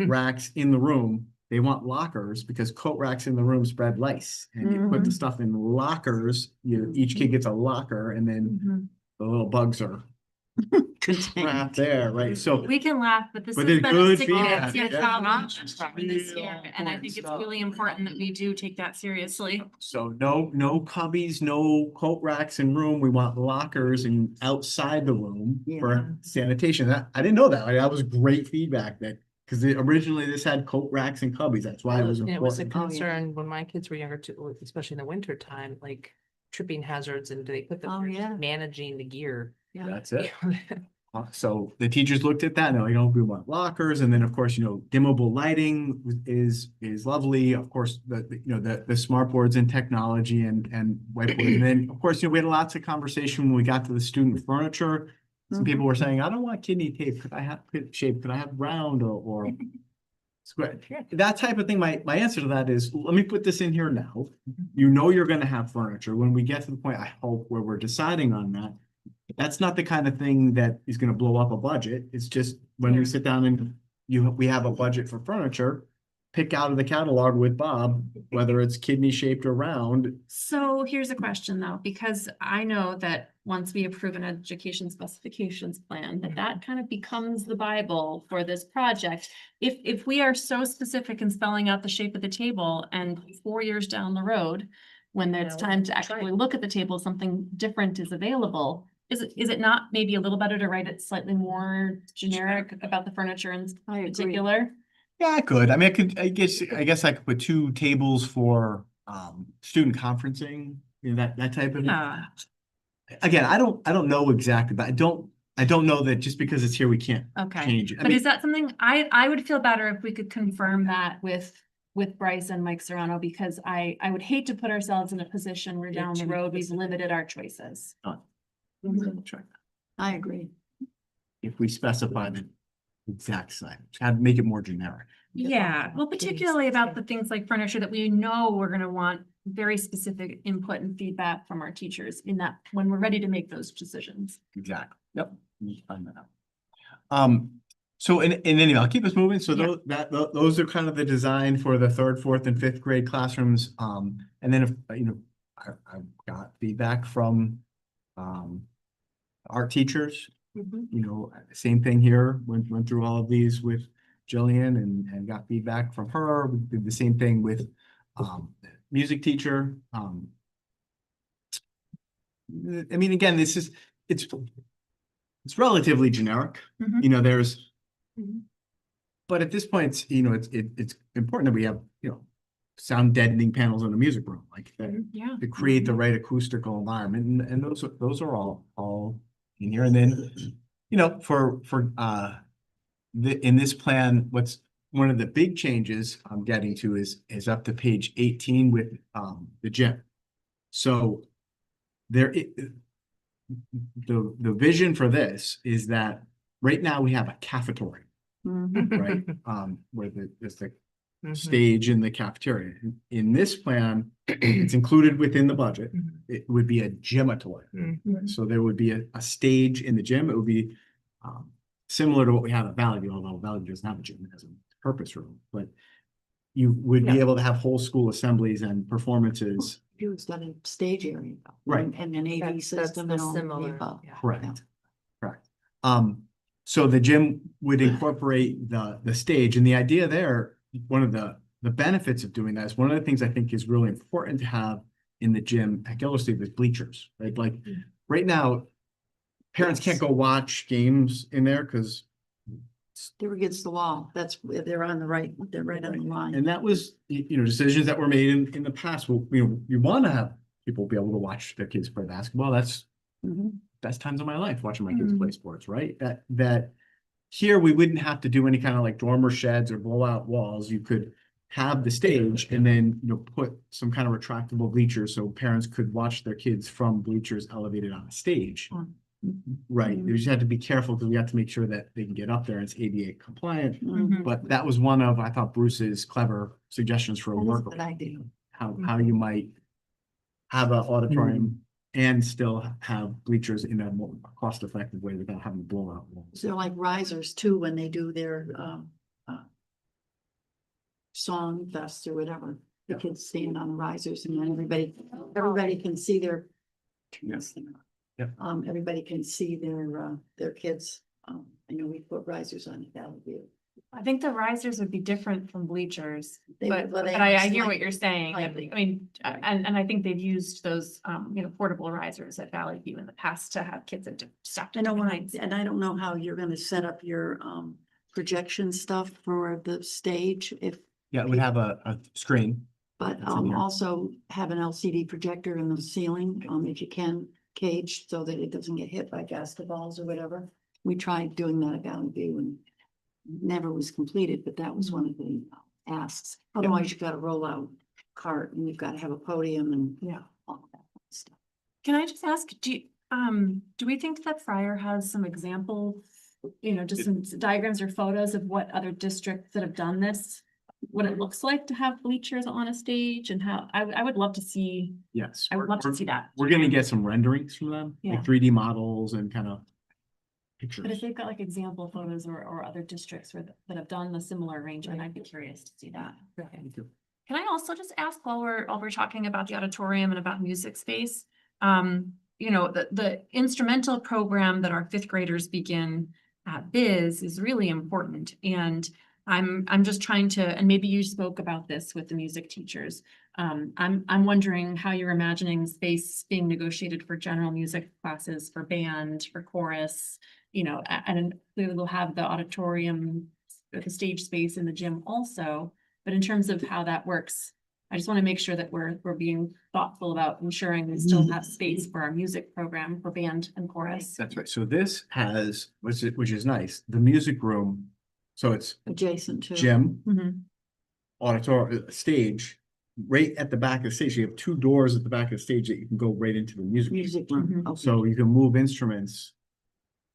racks in the room. They want lockers because coat racks in the room spread lice, and you put the stuff in lockers. Each kid gets a locker, and then
Mhm.
the little bugs are trapped there, right? So
We can laugh, but this
But
has
they're
been a
good
significant
feedback, yeah.
challenge this
Real
year, and I think it's
important
really important that we do take that seriously.
So no cubbies, no coat racks in room. We want lockers and outside the room for sanitation. I didn't know that. Like, that was great feedback because originally this had coat racks and cubbies. That's why it was
And it was a
important.
concern when my kids were younger too, especially in the winter time, like tripping hazards and do they put
Oh, yeah.
managing the gear.
That's it. So the teachers looked at that. No, you know, we want lockers, and then of course, you know, dimmable lighting is lovely. Of course, the smart boards and technology and whiteboard. And then of course, you know, we had lots of conversation when we got to the student furniture. Some people were saying, I don't want kidney tape. Could I have shape? Could I have round or square? That type of thing. My answer to that is, let me put this in here now. You know, you're going to have furniture. When we get to the point, I hope, where we're deciding on that, that's not the kind of thing that is going to blow up a budget. It's just when we sit down and we have a budget for furniture, pick out of the catalog with Bob, whether it's kidney shaped or round.
So here's a question though, because I know that once we approve an education specifications plan, that kind of becomes the Bible for this project. If we are so specific in spelling out the shape of the table and 4 years down the road, when it's time to actually look at the table, something different is available. Is it not maybe a little better to write it slightly more generic about the furniture in
I agree.
particular?
Yeah, I could. I mean, I guess I could put 2 tables for student conferencing, you know, that type of.
Yeah.
Again, I don't know exactly, but I don't know that just because it's here we can't
Okay,
change it. I
but
mean,
is that something I would feel better if we could confirm that with Bryce and Mike Serrano, because I would hate to put ourselves in a position where down the road we've limited our choices.
check
I agree.
if we specify the exact size, have make it more generic.
Yeah, well, particularly about the things like furniture that we know we're gonna want very specific input and feedback from our teachers in that, when we're ready to make those decisions.
Exactly. Yep. You can find that out. So in any, I'll keep us moving. So
Yeah.
those are kind of the design for the 3rd, 4th, and 5th grade classrooms. And then if you know, I got feedback from art teachers. You know, same thing here. Went through all of these with Jillian and got feedback from her. We did the same thing with music teacher. I mean, again, it's relatively generic.
Mhm.
You know, there's,
Mhm.
but at this point, it's, you know, it's important that we have, you know, sound deadening panels in the music room, like that,
Yeah.
to create the right acoustical environment, and those are all in here. And then, you know, in this plan, what's one of the big changes I'm getting to is up to page 18 with the gym. So the vision for this is that right now we have a cafeteria, right? Where there's the stage in the cafeteria. In this plan, it's included within the budget. It would be a gymatorium. So there would be a stage in the gym. It would be similar to what we have at Valley View, although Valley View doesn't have a gym, it has a purpose room, but you would be able to have whole school assemblies and performances.
It's done in stage area.
Right.
And an AV system and all of the above.
Correct. Correct. So the gym would incorporate the stage, and the idea there, one of the benefits of doing that is one of the things I think is really important to have in the gym at Gildersleeve is bleachers, right? Like right now, parents can't go watch games in there because
They're against the wall. That's, they're on the right, they're right on the line.
and that was, decisions that were made in the past. Well, you want to have people be able to watch their kids play basketball. That's
Mhm.
best times of my life watching my kids play sports, right? That here we wouldn't have to do any kind of like dormer sheds or blowout walls. You could have the stage and then, put some kind of retractable bleachers so parents could watch their kids from bleachers elevated on a stage. Right. You just have to be careful because we have to make sure that they can get up there and it's ADA compliant.
Mhm.
But that was one of, I thought, Bruce's clever suggestions for a
That is a
work.
good idea.
How you might have an auditorium and still have bleachers in a more cost-effective way without having to blow out walls.
They're like risers too, when they do their song fest or whatever. The kids stand on risers and then everybody can see their. Turn this thing on.
Yep.
Everybody can see their kids. I know we put risers on it, that would be.
I think the risers would be different from bleachers,
They-
but
well, they
I
have
hear what
slight-
you're saying. I
slightly.
mean, and I think they've used those, portable risers at Valley View in the past to have kids at stopped.
I
at
know
different
when
heights.
and I don't know how you're gonna set up your projection stuff for the stage if,
Yeah, it would have a screen.
but
That's in here.
also have an LCD projector in the ceiling, if you can, caged so that it doesn't get hit by basketballs or whatever. We tried doing that at Valley View and never was completed, but that was one of the asks. Otherwise, you've got a rollout cart and you've got to have a podium and all of that stuff.
Can I just ask, do we think that Fryer has some example, just some diagrams or photos of what other districts that have done this? What it looks like to have bleachers on a stage and how, I would love to see,
Yes.
I would love to see that.
We're gonna get some renderings from them,
Yeah.
like 3D models and kind of
But if
pictures.
they've got like example photos or other districts that have done a similar arrangement, I'd be curious to see that. Can I also just ask while we're talking about the auditorium and about music space? The instrumental program that our fifth graders begin at Biz is really important. And I'm just trying to, and maybe you spoke about this with the music teachers. I'm wondering how you're imagining space being negotiated for general music classes, for band, for chorus, and clearly we'll have the auditorium, the stage space in the gym also. But in terms of how that works, I just want to make sure that we're being thoughtful about ensuring we still have space for our music program for band and chorus.
That's right. So this has, which is nice, the music room. So it's
Adjacent to.
gym,
Mhm.
auditorium, stage, right at the back of the stage. You have two doors at the back of the stage that you can go right into the music.
Music room. Okay.
So you can move instruments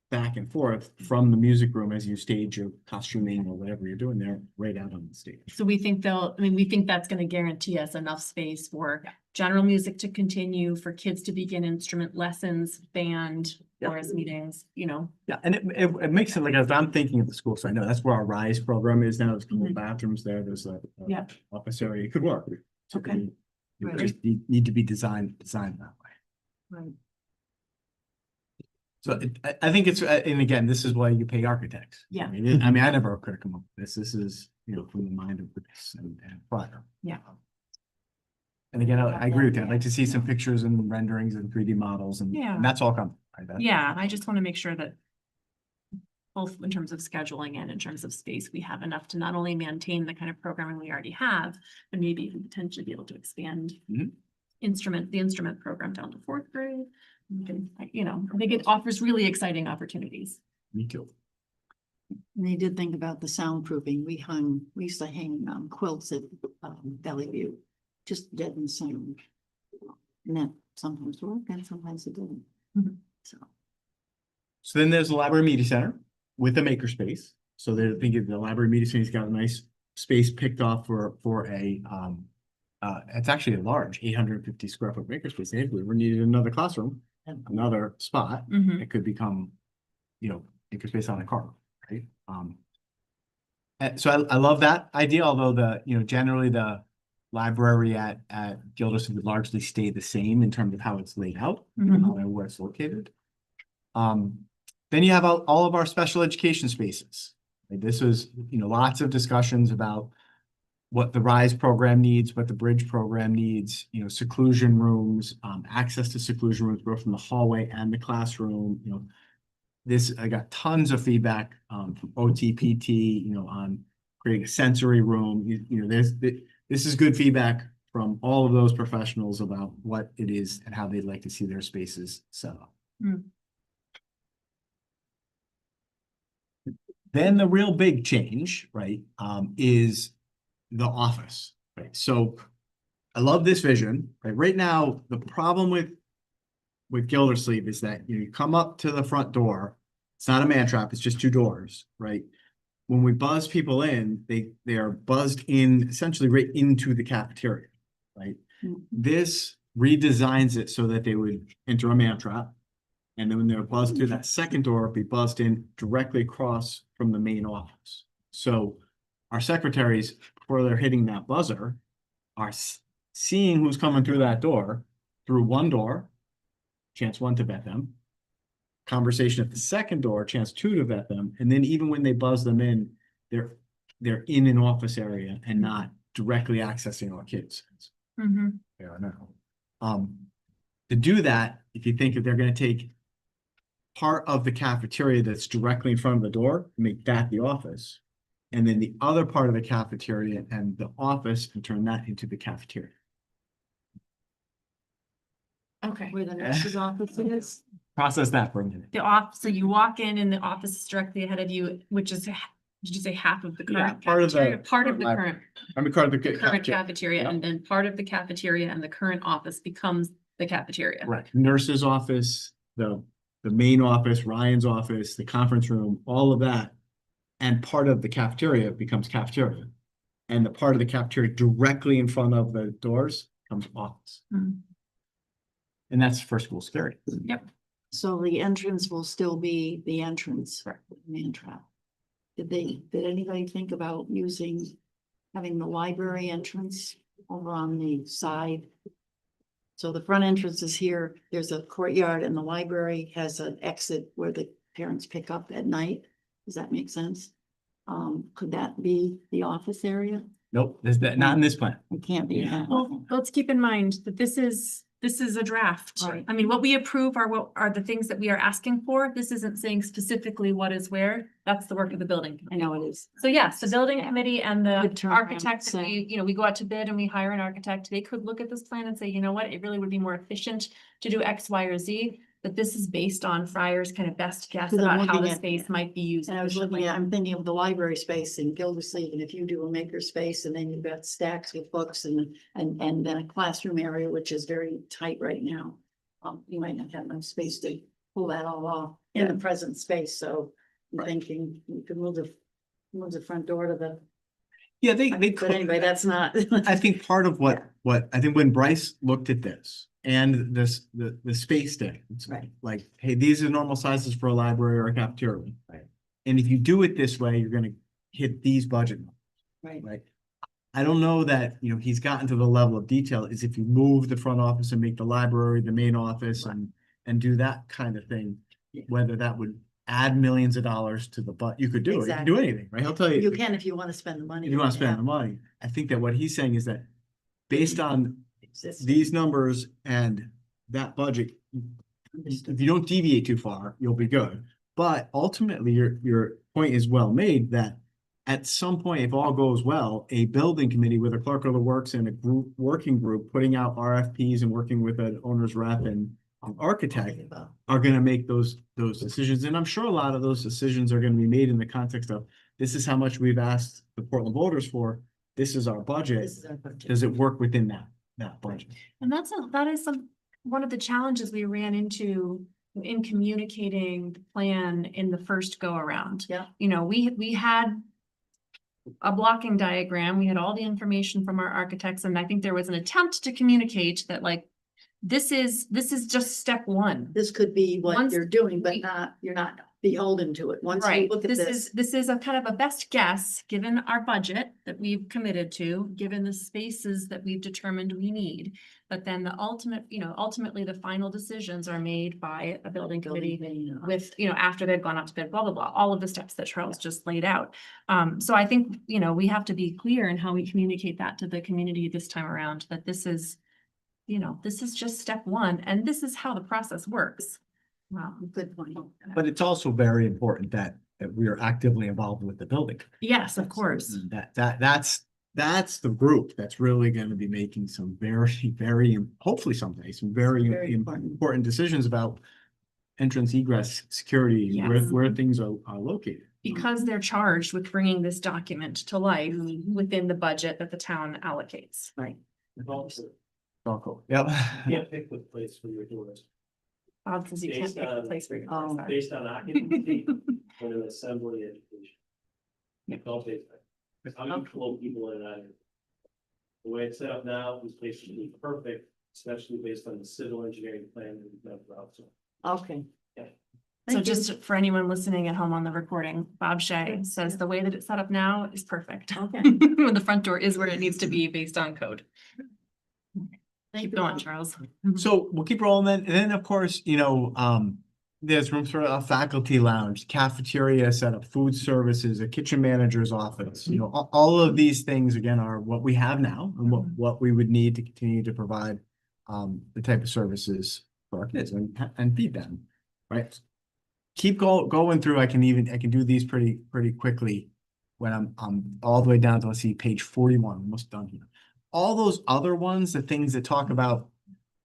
back and forth from the music room as you stage your costuming or whatever you're doing there, right out on the stage.
So we think we think that's going to guarantee us enough space for general music to continue, for kids to begin instrument lessons, band, chorus meetings,
Yeah, and it makes it like, as I'm thinking of the school, so I know that's where our RISE program is now. There's a couple of bathrooms there. There's a
Yeah.
office area. It could work.
Okay.
You
Right.
just need to be designed that way.
Right.
So I think it's, and again, this is why you pay architects.
Yeah.
I mean, I never could have come up with this. This is, from the mind of Bruce and Fryer.
Yeah.
And again, I agree with you. I'd like to see some pictures and renderings and 3D models and
Yeah.
that's all coming. Right?
Yeah, I just want to make sure that both in terms of scheduling and in terms of space, we have enough to not only maintain the kind of programming we already have, but maybe even potentially be able to expand
Mhm.
the instrument program down to fourth grade. We can, I think it offers really exciting opportunities.
Me too.
And they did think about the soundproofing. We used to hang quilts at Valley View, just dead and sound. And that sometimes worked and sometimes it didn't.
Mhm.
So then there's the library media center with the makerspace. So they're thinking the library media center's got a nice space picked off for a, it's actually a large 850 square foot makerspace. If we ever needed another classroom, another spot,
Mhm.
it could become, makerspace on a car, right? So I love that idea, although generally the library at Gildersley would largely stay the same in terms of how it's laid out
Mhm.
and where it's located. Then you have all of our special education spaces. Like, this was, lots of discussions about what the RISE program needs, what the Bridge program needs, seclusion rooms, access to seclusion rooms, both from the hallway and the classroom, I got tons of feedback from OT, PT, on creating a sensory room. This is good feedback from all of those professionals about what it is and how they'd like to see their spaces set up.
Mm.
Then the real big change, right, is the office, right? So I love this vision, right? Right now, the problem with Gildersleeve is that you come up to the front door. It's not a man trap, it's just two doors, right? When we buzz people in, they are buzzed in essentially right into the cafeteria, right? This redesigns it so that they would enter a man trap. And then when they're buzzed through that second door, be buzzed in directly across from the main office. So our secretaries, before they're hitting that buzzer, are seeing who's coming through that door through one door, chance one to vet them. Conversation at the second door, chance two to vet them. And then even when they buzz them in, they're in an office area and not directly accessing our kids.
Mhm.
Yeah, I know. To do that, if you think if they're going to take part of the cafeteria that's directly in front of the door, make that the office, and then the other part of the cafeteria and the office, and turn that into the cafeteria.
Okay.
Where the nurse's office is.
Process that for a minute.
So you walk in and the office is directly ahead of you, which is, did you say half of the
Yeah,
current
part of the-
cafeteria? Part of the
my-
current,
Part of the
current
cafeteria.
cafeteria,
Yeah.
and then part of the cafeteria and the current office becomes the cafeteria.
Right, nurse's office, the main office, Ryan's office, the conference room, all of that. And part of the cafeteria becomes cafeteria. And the part of the cafeteria directly in front of the doors becomes office.
Hmm.
And that's for school security.
Yep.
So the entrance will still be the entrance, man trap. Did anybody think about having the library entrance over on the side? So the front entrance is here, there's a courtyard, and the library has an exit where the parents pick up at night. Does that make sense? Could that be the office area?
Nope, not in this plan.
It can't be.
Yeah.
Well, let's keep in mind that this is a draft.
Right.
I mean, what we approve are what are the things that we are asking for. This isn't saying specifically what is where. That's the work of the building.
I know it is.
So yes, the building committee and the
Good turnaround,
architect, that
so-
we go out to bid and we hire an architect, they could look at this plan and say, you know what, it really would be more efficient to do X, Y, or Z. But this is based on Fryer's kind of best guess
Because I'm
about how
looking
the
at-
space might be used.
And I was looking
efficiently.
at, I'm thinking of the library space in Gildersleeve, and if you do a maker space and then you've got stacks with books and then a classroom area, which is very tight right now. You might not have enough space to pull that all off in the present space, so I'm thinking you could move the front door to the,
Yeah, they
but
could.
anyway, that's not.
I think part of what I think when Bryce looked at this and the space day, it's
Right.
like, hey, these are normal sizes for a library or a cafeteria. Right. And if you do it this way, you're gonna hit these budget numbers,
Right,
right? I don't know that, he's gotten to the level of detail is if you move the front office and make the library the main office and do that kind of thing,
Yeah.
whether that would add millions of dollars to the you could do it, you can do anything, right? He'll tell you.
you can if you want to spend the money.
If you want to spend the money, I think that what he's saying is that based on
Existing.
these numbers and that budget, if you don't deviate too far, you'll be good. But ultimately, your point is well made that at some point, if all goes well, a building committee with a clerk of the works and a working group putting out RFPs and working with an owner's rep and an architect are going to make those decisions. And I'm sure a lot of those decisions are going to be made in the context of this is how much we've asked the Portland voters for. This is our budget.
This is our budget.
Does it work within that budget?
And that is one of the challenges we ran into in communicating the plan in the first go around.
Yeah.
We had a blocking diagram. We had all the information from our architects, and I think there was an attempt to communicate that like, this is just step one.
This could be what
Once
you're doing, but
we-
you're not beholden to it. Once you
Right,
look at this.
this is a kind of a best guess, given our budget that we've committed to, given the spaces that we've determined we need. But then the ultimate, ultimately the final decisions are made by a building committee with, after they've gone up to bid, blah, blah, blah, all of the steps that Charles just laid out. So I think, we have to be clear in how we communicate that to the community this time around, that this is, this is just step one, and this is how the process works. Wow.
Good point.
But it's also very important that we are actively involved with the building.
Yes, of course.
That's the group that's really gonna be making some very, hopefully someday, some very
Very important.
important decisions about entrance, egress, security,
Yes.
where things are located.
Because they're charged with bringing this document to life within the budget that the town allocates.
Right.
Also,
All cool. Yep.
can't pick the place for your doors,
Bob says you can't
Based
pick the
on-
place where you're
Oh.
gonna start.
based on occupancy, or an assembly education. It's all based on, how you flow people in and out. The way it's set up now, this place should be perfect, especially based on the civil engineering plan that we've done throughout, so.
Okay.
Yeah.
So
Thank you.
just for anyone listening at home on the recording, Bob Shea says the way that it's set up now is perfect.
Okay.
The front door is where it needs to be based on code.
Thank
Keep
you.
going, Charles.
So we'll keep rolling then. And then, of course, there's room for a faculty lounge, cafeteria setup, food services, a kitchen manager's office. All of these things, again, are what we have now and what we would need to continue to provide the type of services for our kids and feed them, right? Keep going through. I can do these pretty quickly when I'm all the way down to, let's see, page 41, almost done here. All those other ones, the things that talk about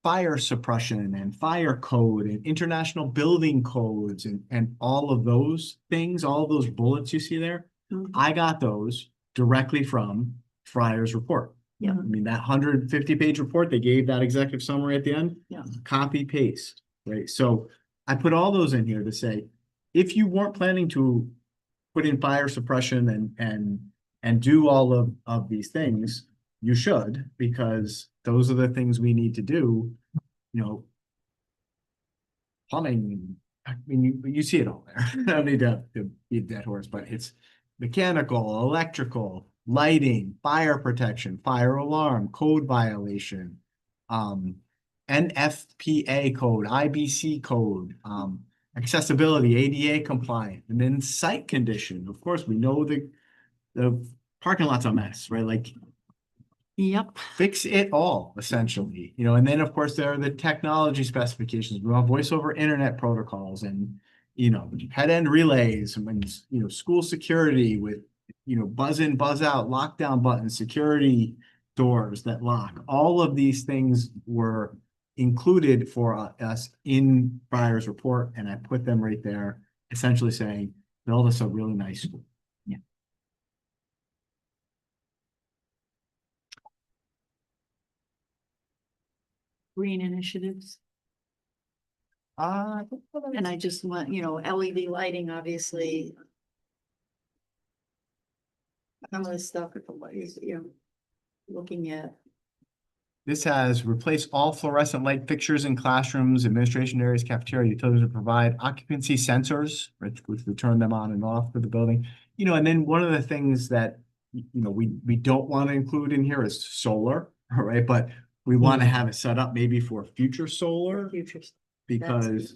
fire suppression and fire code and international building codes and all of those things, all of those bullets you see there,
Mhm.
I got those directly from Fryer's report.
Yeah.
I mean, that 150-page report, they gave that executive summary at the end.
Yeah.
Copy paste, right? So I put all those in here to say, if you weren't planning to put in fire suppression and do all of these things, you should, because those are the things we need to do, plumbing, I mean, you see it all there. I don't need to beat that horse, but it's mechanical, electrical, lighting, fire protection, fire alarm, code violation, NFPA code, IBC code, accessibility, ADA compliant, and then site condition. Of course, we know the parking lot's a mess, right? Like,
Yep.
fix it all, essentially, and then of course there are the technology specifications. We have voice over internet protocols and, head end relays and, school security with, buzz in, buzz out, lockdown buttons, security doors that lock. All of these things were included for us in Fryer's report, and I put them right there, essentially saying, build us a really nice school.
Green initiatives.
Uh,
And I just want, LED lighting, obviously. Some of this stuff, what is, looking at.
This has replaced all fluorescent light fixtures in classrooms, administration areas, cafeteria, utilities to provide occupancy sensors, which we turn them on and off for the building. And then one of the things that, we don't want to include in here is solar, all right? But we want to have it set up maybe for future solar
Futures.
because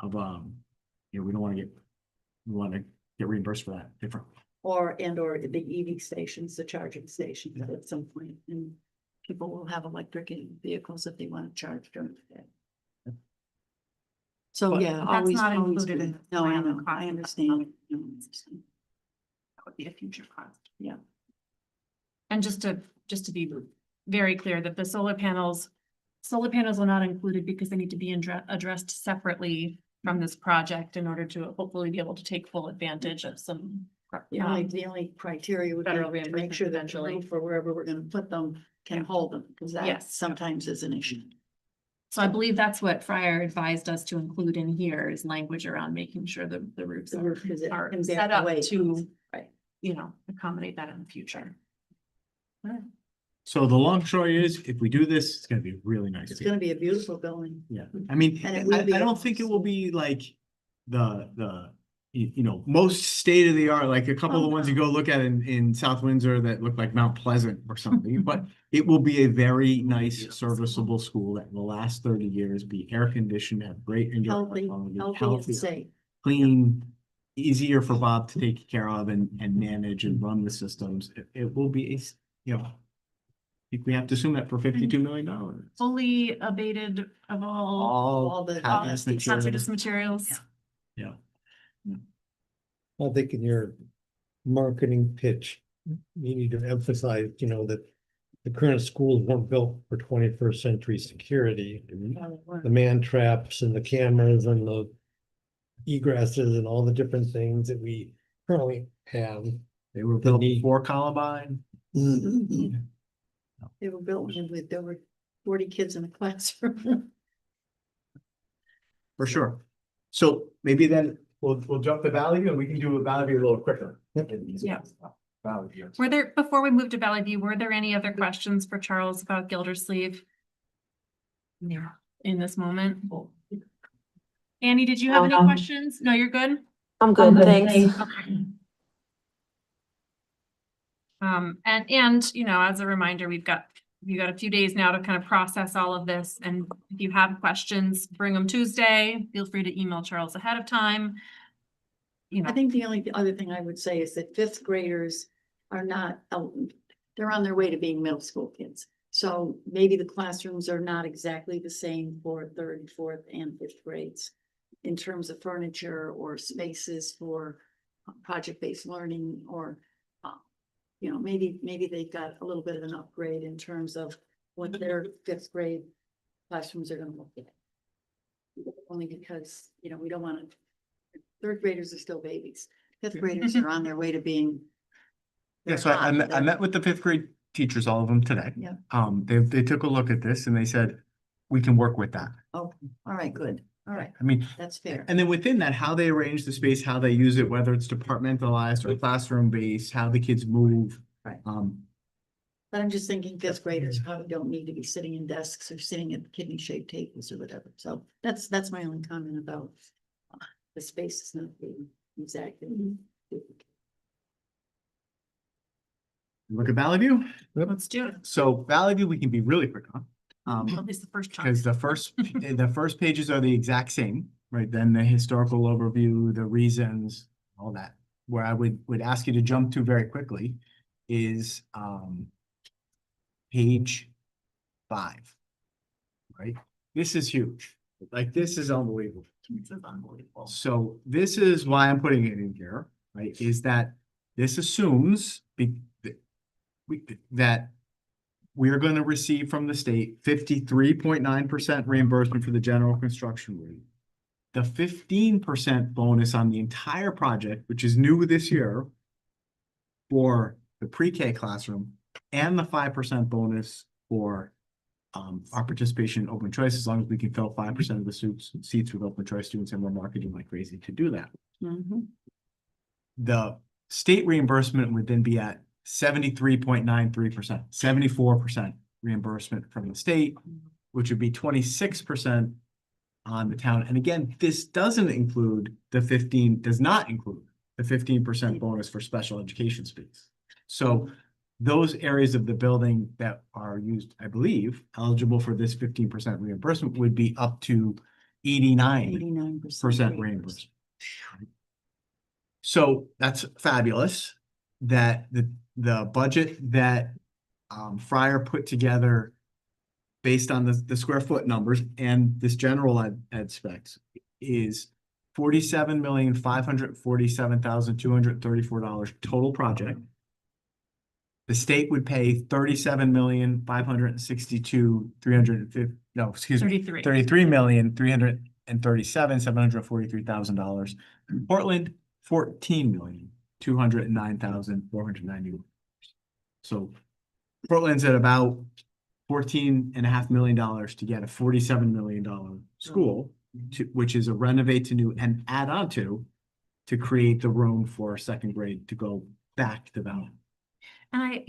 of, we don't want to get reimbursed for that differently.
Or the EV stations, the charging stations at some point, and people will have electric vehicles if they want to charge during the day. So,
But
yeah.
that's
always-
not
always
included
good.
in the
No, I
plan, the
know,
cost
I
of
understand.
That would be a future cost.
Yeah.
And just to be very clear that the solar panels are not included because they need to be addressed separately from this project in order to hopefully be able to take full advantage of some.
The only criteria would
Federal
be to make
reimbursement
sure that the
potentially.
roof or wherever we're gonna put them can hold them, because that
Yes.
sometimes is an issue.
So I believe that's what Fryer advised us to include in here is language around making sure the roofs
The roof is
are
can bear
set
the
up
weight.
to
Right.
accommodate that in the future.
So the long story is, if we do this, it's gonna be really nice.
It's gonna be a beautiful building.
Yeah, I mean,
And it will be
I don't
a
think it will
school.
be like most state of the art, like a couple of
Oh,
the ones you
no.
go look at in South Windsor that look like Mount Pleasant or something, but it will be a very nice serviceable school that will last 30 years, be air conditioned, have great indoor air
Healthy,
quality,
healthy and safe.
clean, easier for Bob to take care of and manage and run the systems. It will be, I think we have to assume that for $52 million.
Fully abated of
all the
hazardous
hazardous
materials.
materials.
Yeah.
I think in your marketing pitch, you need to emphasize, that the current schools weren't built for 21st century security. The man traps and the cameras and the egresses and all the different things that we currently have.
They were
The
built
need-
before Columbine.
They were built when there were 40 kids in a classroom.
For sure. So maybe then we'll jump to Valley View and we can do a Valley View a little quicker.
Yeah.
Valley View.
Before we move to Valley View, were there any other questions for Charles about Gildersleeve? Yeah, in this moment. Annie, did you have any questions? No, you're good?
I'm good, thanks.
Okay. And as a reminder, you've got a few days now to kind of process all of this. And if you have questions, bring them Tuesday. Feel free to email Charles ahead of time.
I think the only other thing I would say is that fifth graders are not, they're on their way to being middle school kids. So maybe the classrooms are not exactly the same for third, fourth, and fifth grades in terms of furniture or spaces for project-based learning or, maybe they've got a little bit of an upgrade in terms of what their fifth grade classrooms are gonna look like. Only because, we don't want to, third graders are still babies. Fifth graders are on their way to being.
Yeah, so I met with the fifth grade teachers, all of them today.
Yeah.
They took a look at this and they said, we can work with that.
Oh, all right, good. All right,
I mean,
that's fair.
and then within that, how they arrange the space, how they use it, whether it's departmentalized or classroom based, how the kids move.
Right. But I'm just thinking fifth graders probably don't need to be sitting in desks or sitting at kidney shaped tables or whatever. So that's my only comment about the space is not being exactly.
Look at Valley View.
Let's do it.
So Valley View, we can be really quick on.
At least the first chunk.
Because the first pages are the exact same, right? Then the historical overview, the reasons, all that. Where I would ask you to jump to very quickly is page 5. Right? This is huge. Like this is unbelievable.
This is unbelievable.
So this is why I'm putting it in here, right? Is that this assumes that we are going to receive from the state 53.9% reimbursement for the general construction rate. The 15% bonus on the entire project, which is new this year for the pre-K classroom, and the 5% bonus for our participation in open choice, as long as we can fill 5% of the seats with open choice students, and we're marketing like crazy to do that.
Mhm.
The state reimbursement would then be at 73.93%, 74% reimbursement from the state, which would be 26% on the town. And again, this does not include the 15% bonus for special education space. So those areas of the building that are used, I believe, eligible for this 15% reimbursement would be up to 89% reimbursement. So that's fabulous that the budget that Fryer put together based on the square foot numbers and this general ed specs is $47,547,234 total project. The state would pay $33,337,743,000. Portland, $14,209,491. So Portland's at about $14.5 million to get a $47 million school, which is a renovate to new and add on to create the room for second grade to go back development.
And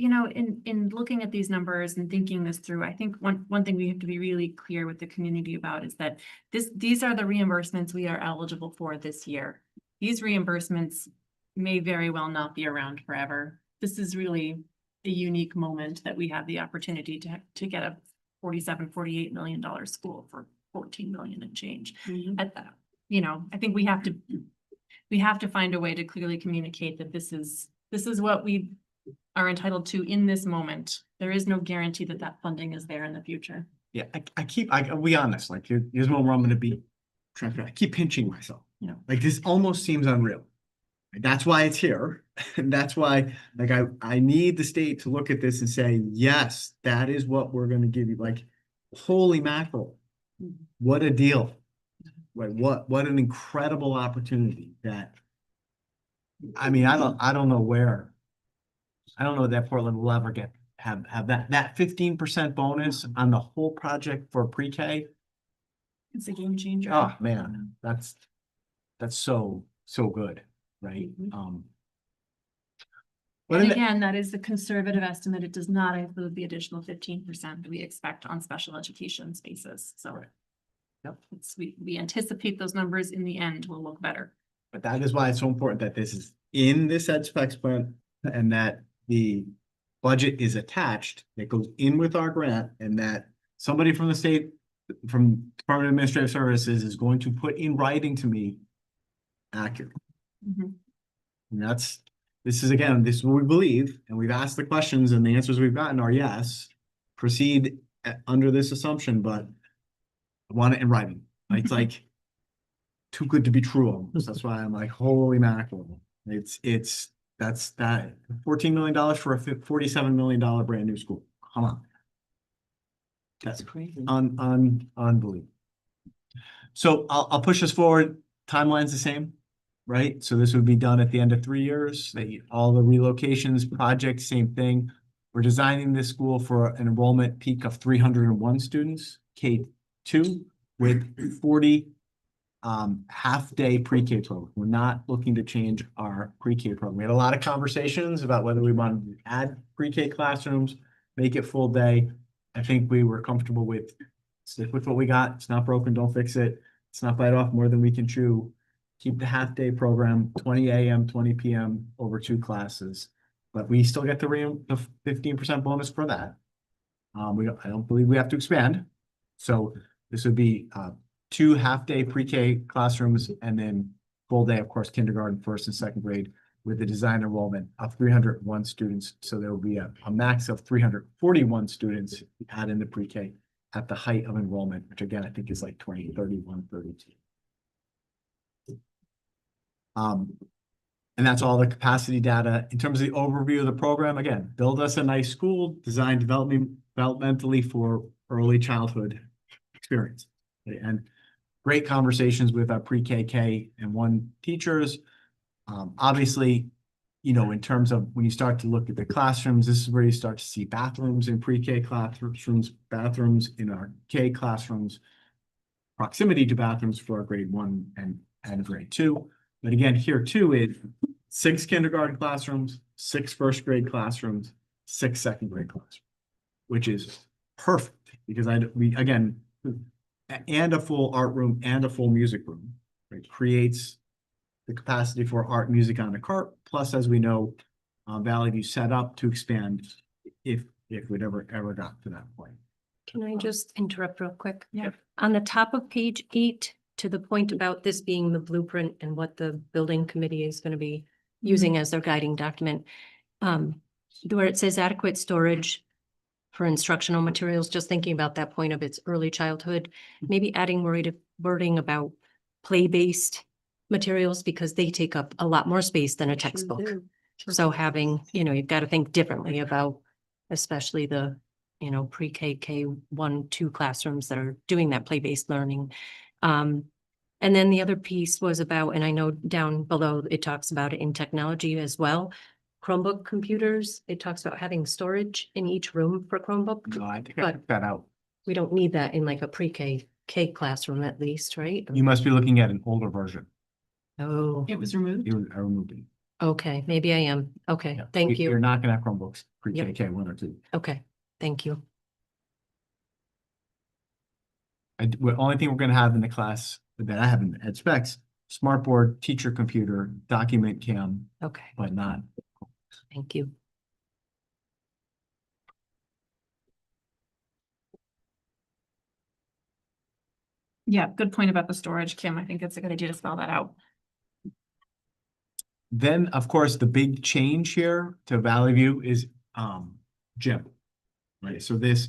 in looking at these numbers and thinking this through, I think one thing we have to be really clear with the community about is that these are the reimbursements we are eligible for this year. These reimbursements may very well not be around forever. This is really a unique moment that we have the opportunity to get a $48 million school for 14 million and change. At that, I think we have to find a way to clearly communicate that this is what we are entitled to in this moment. There is no guarantee that that funding is there in the future.
Yeah, I'll be honest, like here's one where I'm gonna be transparent. I keep pinching myself, like this almost seems unreal. That's why it's here. And that's why, like, I need the state to look at this and say, yes, that is what we're gonna give you. Like, holy mackerel, what a deal. Like, what an incredible opportunity that, I mean, I don't know that Portland will ever have that 15% bonus on the whole project for pre-K.
It's a game changer.
Oh, man, that's so good, right? But
And again, that is the conservative estimate. It does not include the additional 15% that we expect on special education spaces. So
Right. Yep.
we anticipate those numbers in the end will look better.
But that is why it's so important that this is in this ed specs plan and that the budget is attached, that goes in with our grant, and that somebody from the state, from Department of Administrative Services is going to put in writing to me accurate. And this is what we believe, and we've asked the questions and the answers we've gotten are yes, proceed under this assumption, but I want it in writing. It's like too good to be true almost. That's why I'm like, holy mackerel. That's $14 million for a $47 million brand new school. Come on. That's crazy. Unbelievable. So I'll push this forward. Timeline's the same, right? So this would be done at the end of 3 years. All the relocations, projects, same thing. We're designing this school for an enrollment peak of 301 students, K-2, with 40 half-day pre-K program. We're not looking to change our pre-K program. We had a lot of conversations about whether we wanted to add pre-K classrooms, make it full day. I think we were comfortable with stick with what we got. It's not broken, don't fix it. It's not bite off more than we can chew. Keep the half-day program, 20 a.m., 20 p.m. over 2 classes. But we still get the 15% bonus for that. I don't believe we have to expand. So this would be 2 half-day pre-K classrooms and then full day, of course, kindergarten, 1st and 2nd grade with the design enrollment of 301 students. So there will be a max of 341 students add in the pre-K at the height of enrollment, which again, I think is like 31, 32. And that's all the capacity data. In terms of the overview of the program, again, build us a nice school designed developmentally for early childhood experience. And great conversations with our pre-K, K, and 1 teachers. Obviously, in terms of when you start to look at the classrooms, this is where you start to see bathrooms in pre-K classrooms, bathrooms in our K classrooms, proximity to bathrooms for our grade 1 and grade 2. But again, here too is 6 kindergarten classrooms, 6 1st grade classrooms, 6 2nd grade classrooms, which is perfect because and a full art room and a full music room, right? Creates the capacity for art, music on a cart. Plus, as we know, Valley View set up to expand if we'd ever got to that point.
Can I just interrupt real quick?
Yeah.
On the top of page 8, to the point about this being the blueprint and what the building committee is going to be using as their guiding document, where it says adequate storage for instructional materials, just thinking about that point of its early childhood, maybe adding wording about play-based materials because they take up a lot more space than a textbook. So having, you've got to think differently about, especially the, pre-K, K1, 2 classrooms that are doing that play-based learning. And then the other piece was about, and I know down below, it talks about it in technology as well. Chromebook computers, it talks about having storage in each room for Chromebook.
No, I think I took that out.
We don't need that in like a pre-K, K classroom at least, right?
You must be looking at an older version.
Oh,
It was removed.
I removed it.
Okay, maybe I am. Okay,
Yeah,
thank
You're
you.
not gonna have Chromebooks,
Yep.
pre-K, 1 or 2.
Okay, thank you.
The only thing we're gonna have in the class that I have in ed specs, smartboard, teacher computer, document cam,
Okay,
but not.
thank you.
Yeah, good point about the storage, Kim. I think it's a good idea to spell that out.
Then, of course, the big change here to Valley View is gym. Right, so this,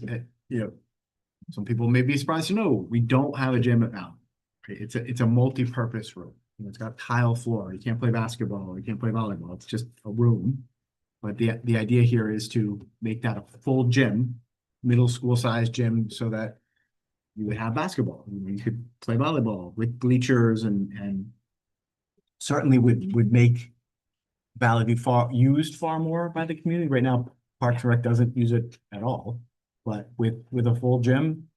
you know, some people may be surprised to know, we don't have a gym at Valley. Okay, it's a multi-purpose room. You know, it's got tile floor. You can't play basketball, you can't play volleyball. It's just a room. But the idea here is to make that a full gym, middle school size gym, so that you would have basketball. You could play volleyball with bleachers and certainly would make Valley View used far more by the community. Right now, Parks and Rec doesn't use it at all, but with a full gym,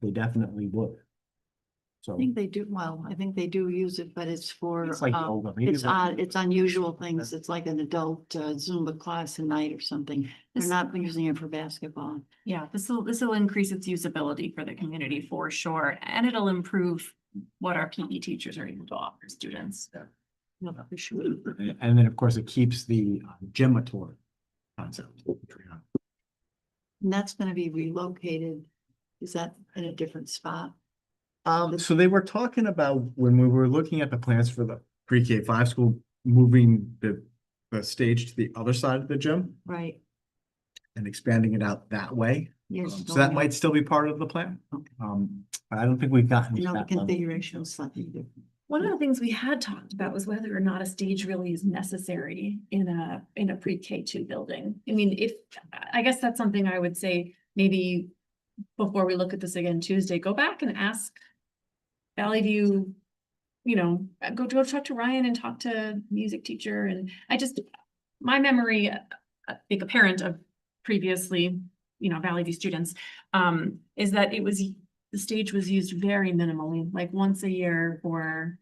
they definitely would.
I
So
think they do, well, I think they do use it, but it's for,
it's like yoga, maybe
it's unusual things. It's like an adult Zumba class a night or something. They're
This-
not using it for basketball.
Yeah, this will increase its usability for the community for sure, and it'll improve what our PE teachers are able to offer students.
No, for sure.
And then, of course, it keeps the gymator concept.
And that's gonna be relocated. Is that in a different spot?
So they were talking about when we were looking at the plans for the pre-K 5 school, moving the stage to the other side of the gym
Right.
and expanding it out that way.
Yes.
So that might still be part of the plan.
Okay.
But I don't think we've gotten.
You
to
know, the
that level.
configuration is slightly different.
One of the things we had talked about was whether or not a stage really is necessary in a pre-K 2 building. I mean, I guess that's something I would say, maybe before we look at this again Tuesday, go back and ask Valley View, go talk to Ryan and talk to music teacher. And my memory, like a parent of previously, Valley View students, is that the stage was used very minimally, like once a year for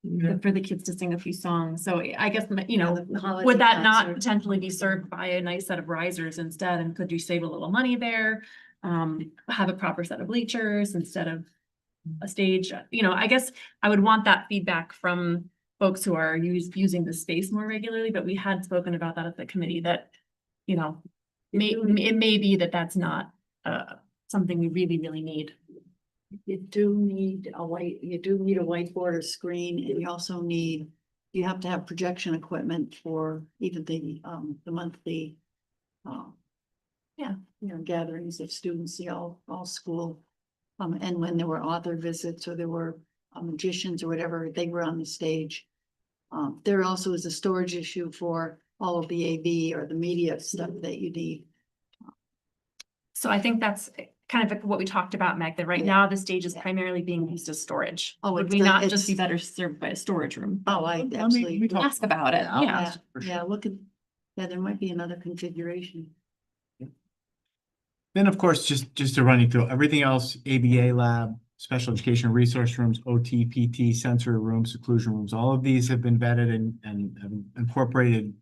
the kids to sing a few songs. So I guess,
the holiday
would that not
concert.
potentially be served by a nice set of risers instead? And could you save a little money there? Have a proper set of bleachers instead of a stage? I guess I would want that feedback from folks who are using the space more regularly, but we had spoken about that at the committee that, it may be that that's not something we really, really need.
You do need a whiteboard or screen, and you also you have to have projection equipment for even the monthly. Gatherings of students, all school. And when there were author visits or there were magicians or whatever, they were on the stage. There also is a storage issue for all of the AV or the media stuff that you need.
So I think that's kind of like what we talked about, Meg, that right
Yeah.
now the stage is primarily being used as storage.
Oh,
Would
it's
we
a-
not just
it's-
be better served by a storage room?
Oh, I
I mean,
absolutely.
we talked-
Ask about it,
I'll
yeah.
ask for sure.
Look at, there might be another configuration.
Then, of course, just to run you through everything else, ABA lab, special education resource rooms, OT, PT, sensory rooms, seclusion rooms, all of these have been vetted and have incorporated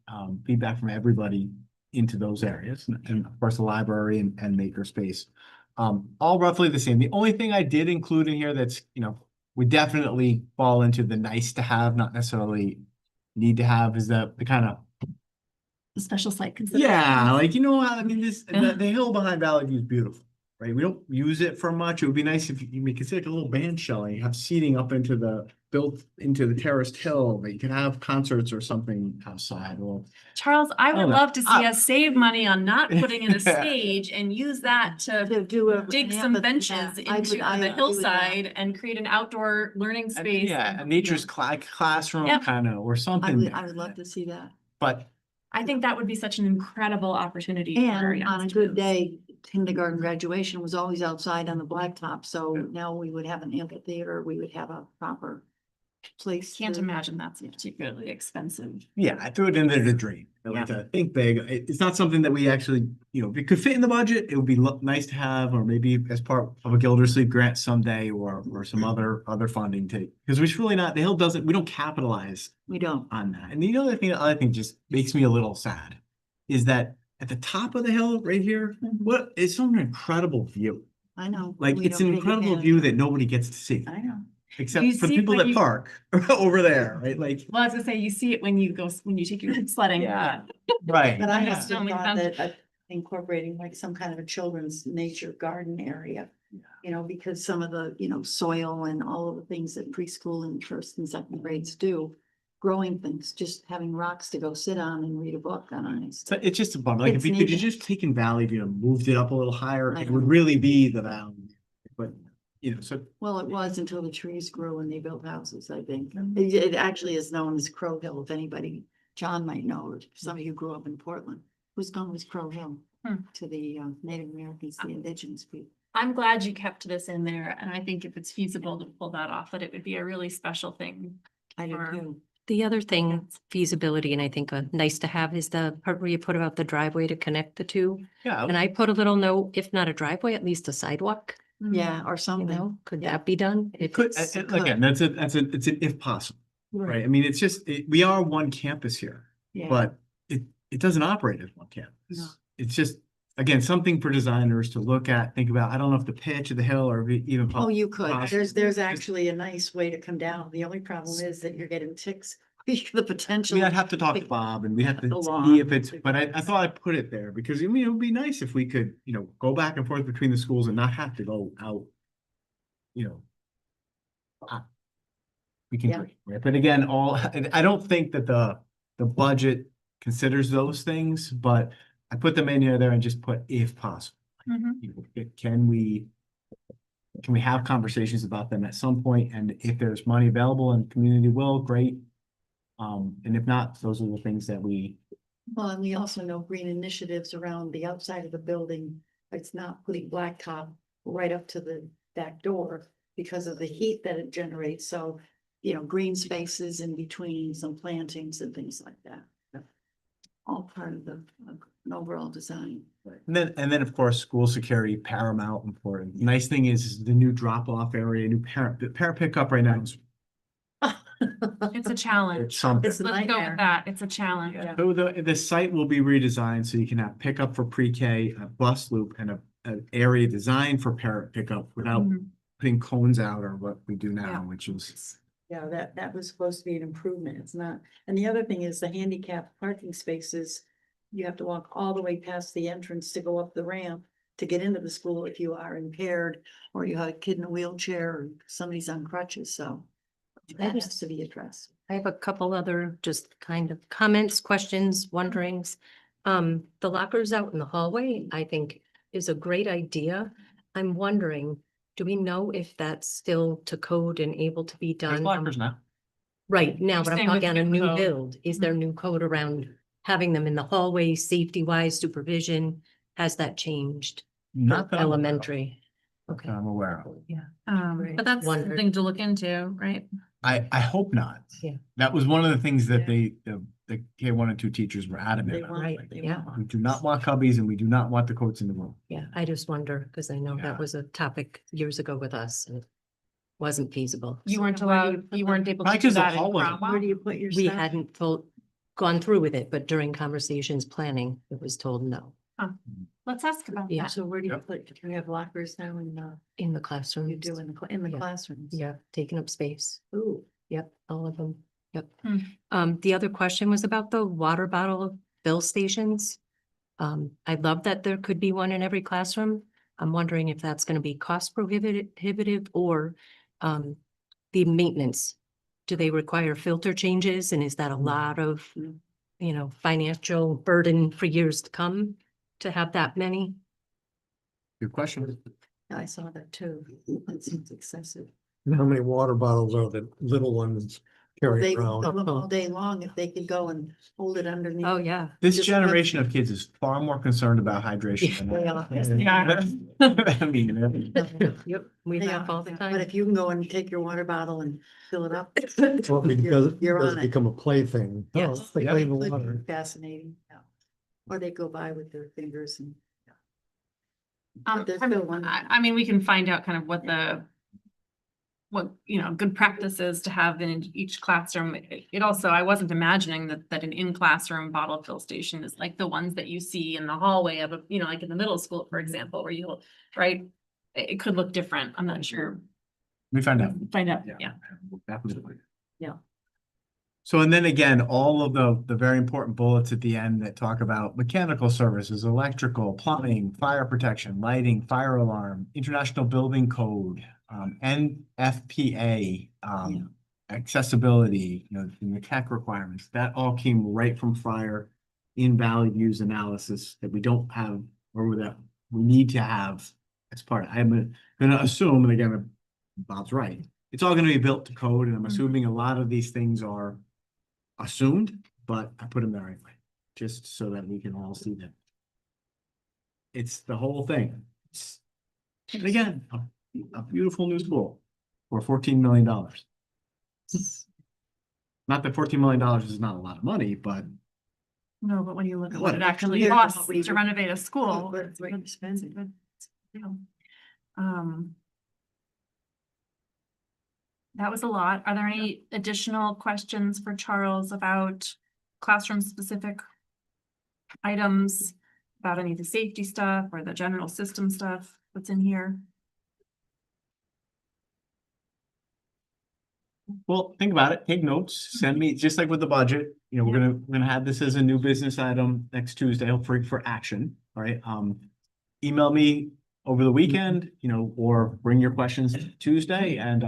feedback from everybody into those areas. And of course, the library and makerspace, all roughly the same. The only thing I did include in here that's, would definitely fall into the nice to have, not necessarily need to have, is the kind of,
The special site consideration.
yeah, like, I mean,
Yeah.
the hill behind Valley View is beautiful, right? We don't use it for much. It would be nice if you could see like a little band shell and you have seating up built into the terraced hill, that you could have concerts or something outside or.
Charles, I would
know.
love to see us save money on not putting in a stage and use that to
To do a.
dig some benches into the hillside and create an outdoor learning space.
Yeah, a nature's classroom
Yep.
kind of, or
I
something
would,
there.
I would love to see that.
But
I think that would be such an incredible opportunity. for our
And
young
on a good
students.
day, kindergarten graduation was always outside on the blacktop, so now we would have an amphitheater, we would have a proper place.
Can't
to-
imagine that's particularly expensive.
Yeah, I threw it in there to dream. I like to think big. It's not something that we actually, if it could fit in the budget, it would be nice to have, or maybe as part of a Gildersleeve grant someday, or some other funding to, because we're really not, the Hill doesn't, we don't capitalize
We don't.
on that. And the other thing just makes me a little sad is that at the top of the hill right here, what is an incredible view.
I know.
Like,
We
it's an
don't take
incredible
advantage
view
of it.
that nobody gets to see,
I know.
except
You
for the
see
people
when
that
you-
park over there, right? Like,
Well, as I say, you see it when you take your kids sledding.
yeah, right.
But I
Yeah.
must have
Only
thought
depends.
that incorporating like some kind of a children's nature garden area. Because some of the, soil and all of the things that preschool and first and second grades do. Growing things, just having rocks to go sit on and read a book on it.
So it's just a bummer. Like, if
It's
you could
needed.
just taken Valley View and moved it up a little higher,
I
it would
know.
really be the valley. But, so
Well, it was until the trees grew and they built houses, I think.
Mm-hmm.
It actually is known as Crow Hill, if anybody, John might know, or somebody who grew up in Portland, who's known as Crow Hill
Hmm.
to the Native Americans, the indigenous people.
I'm glad you kept this in there, and I think if it's feasible to pull that off, that it would be a really special thing.
I do
Or-
too.
The other thing, feasibility, and I think nice to have is the part where you put about the driveway to connect the two.
yeah,
And I put a little note, if not a driveway, at least a sidewalk,
Yeah, or
you
something.
know, could
Yeah.
that be done?
It
If
could,
it's-
again, it's an if possible, right? I mean, it's just, we are one campus here,
Yeah.
but it doesn't operate as one
No.
campus. It's just, again, something for designers to look at, think about. I don't know if the pitch of the hill or even.
Oh, you could.
possible.
There's
Just-
actually a nice way to come down. The only problem is that you're getting ticks. The
I
potential.
mean, I'd have to talk to Bob and we have to
The law.
see if it's, but I thought I'd put it there because, it would be nice if we could, go back and forth between the schools and not have to go out. We can,
Yeah.
right? But again, I don't think that the budget considers those things, but I put them in there and just put if possible. Can we have conversations about them at some point? And if there's money available and community will, great. And if not, those are the things that we,
Well, and we also know green initiatives around the outside of the building. It's not putting blacktop right up to the back door because of the heat that it generates. So, green spaces in between some plantings and things like that. All part of an overall design.
and then of course, school security paramount important. Nice thing is the new drop-off area, the parent pickup right now is
It's a challenge.
it's something.
It's a
Let's go
nightmare.
with that. It's a challenge.
Yeah.
So the site will be redesigned so you can have pickup for pre-K, a bus loop, and an area designed for parent pickup without
Mhm.
putting cones out or what we do now,
Yeah.
which is.
Yeah, that was supposed to be an improvement. It's not. And the other thing is the handicap parking spaces. You have to walk all the way past the entrance to go up the ramp to get into the school if you are impaired or you have a kid in a wheelchair or somebody's on crutches, so. That has to be addressed.
I have a couple other just kind of comments, questions, wonderings. The lockers out in the hallway, I think is a great idea. I'm wondering, do we know if that's still to code and able to be
There's
done?
lockers now.
Right, now,
You're
but I'm
saying with
talking on a
new
new
code.
build. Is there new code around having them in the hallway, safety wise, supervision? Has that changed?
Not that I'm aware of.
Elementary. Okay.
I'm aware of.
Right.
But that's
Wondered.
something to look into, right?
I hope not.
Yeah.
That was one of the things that
Yeah.
the K1 and 2 teachers were
They
adamant about.
want,
Right,
they
yeah.
want.
We do not want cubbies and we do not want the coats in the room.
Yeah, I just wonder, because I know
Yeah.
that was a topic years ago with us and it wasn't feasible.
You
So
weren't
where do you
allowed,
put
you
them?
weren't able to
Probably
do
'cause the
that in
hall wasn't-
Where do
Cromwell.
you put your
We
stuff?
hadn't gone through with it, but during conversations planning, it was told no
Let's ask about
Yeah.
that.
So where do you
Yep.
put, do you have lockers now in
in the classroom.
you do in the
Yeah.
classrooms?
Yeah, taking up space.
Ooh,
Yep, all of them. Yep.
Hmm.
The other question was about the water bottle fill stations. I love that there could be one in every classroom. I'm wondering if that's gonna be cost prohibitive or the maintenance. Do they require filter changes and is that a lot of,
Mm.
financial burden for years to come to have that many?
Good question.
I saw that too. That seems excessive.
And how many water bottles are the little ones carry
They
it around.
fill them all day long if they could go and hold it underneath.
Oh, yeah.
This
Just
generation of kids is far more concerned about hydration. than
They
I
are.
am.
Yeah.
I mean,
Yep, we
They
laugh
are.
all the
But
time.
if you can go and take your water bottle and fill it up.
Well, it
You're
does
on it.
become a plaything. Oh,
Yes.
let's play
Yeah.
with
Would be
water.
Fascinating, yeah. Or they go by with their fingers and.
Um,
There's
I
still
mean,
one-
I mean, we can find out kind of what, good practice is to have in each classroom. It also, I wasn't imagining that an in-classroom bottle fill station is like the ones that you see in the hallway of a, like in the middle school, for example, where you'll, right? It could look different. I'm not sure.
we find out.
Find out, yeah.
Definitely.
Yeah.
So, and then again, all of the very important bullets at the end that talk about mechanical services, electrical, plumbing, fire protection, lighting, fire alarm, international building code, NFPA, accessibility, the tech requirements, that all came right from fire in values analysis that we don't have, or that we need to have as part of. I'm gonna assume, and again, Bob's right, it's all gonna be built to code, and I'm assuming a lot of these things are assumed, but I put them there anyway, just so that we can all see them. It's the whole thing. And again, a beautiful new school for $14 million. Not that $14 million is not a lot of money, but
No, but when you look at
What?
what it actually
Yeah.
costs to renovate a school.
But it's very
it's
expensive.
good. Yeah. Um. That was a lot. Are there any additional questions for Charles about classroom specific items? About any of the safety stuff or the general system stuff that's in here?
well, think about it, take notes, send me, just like with the budget, we're gonna have this as a new business item next Tuesday, hopefully for action, all right? Email me over the weekend, or bring your questions Tuesday, and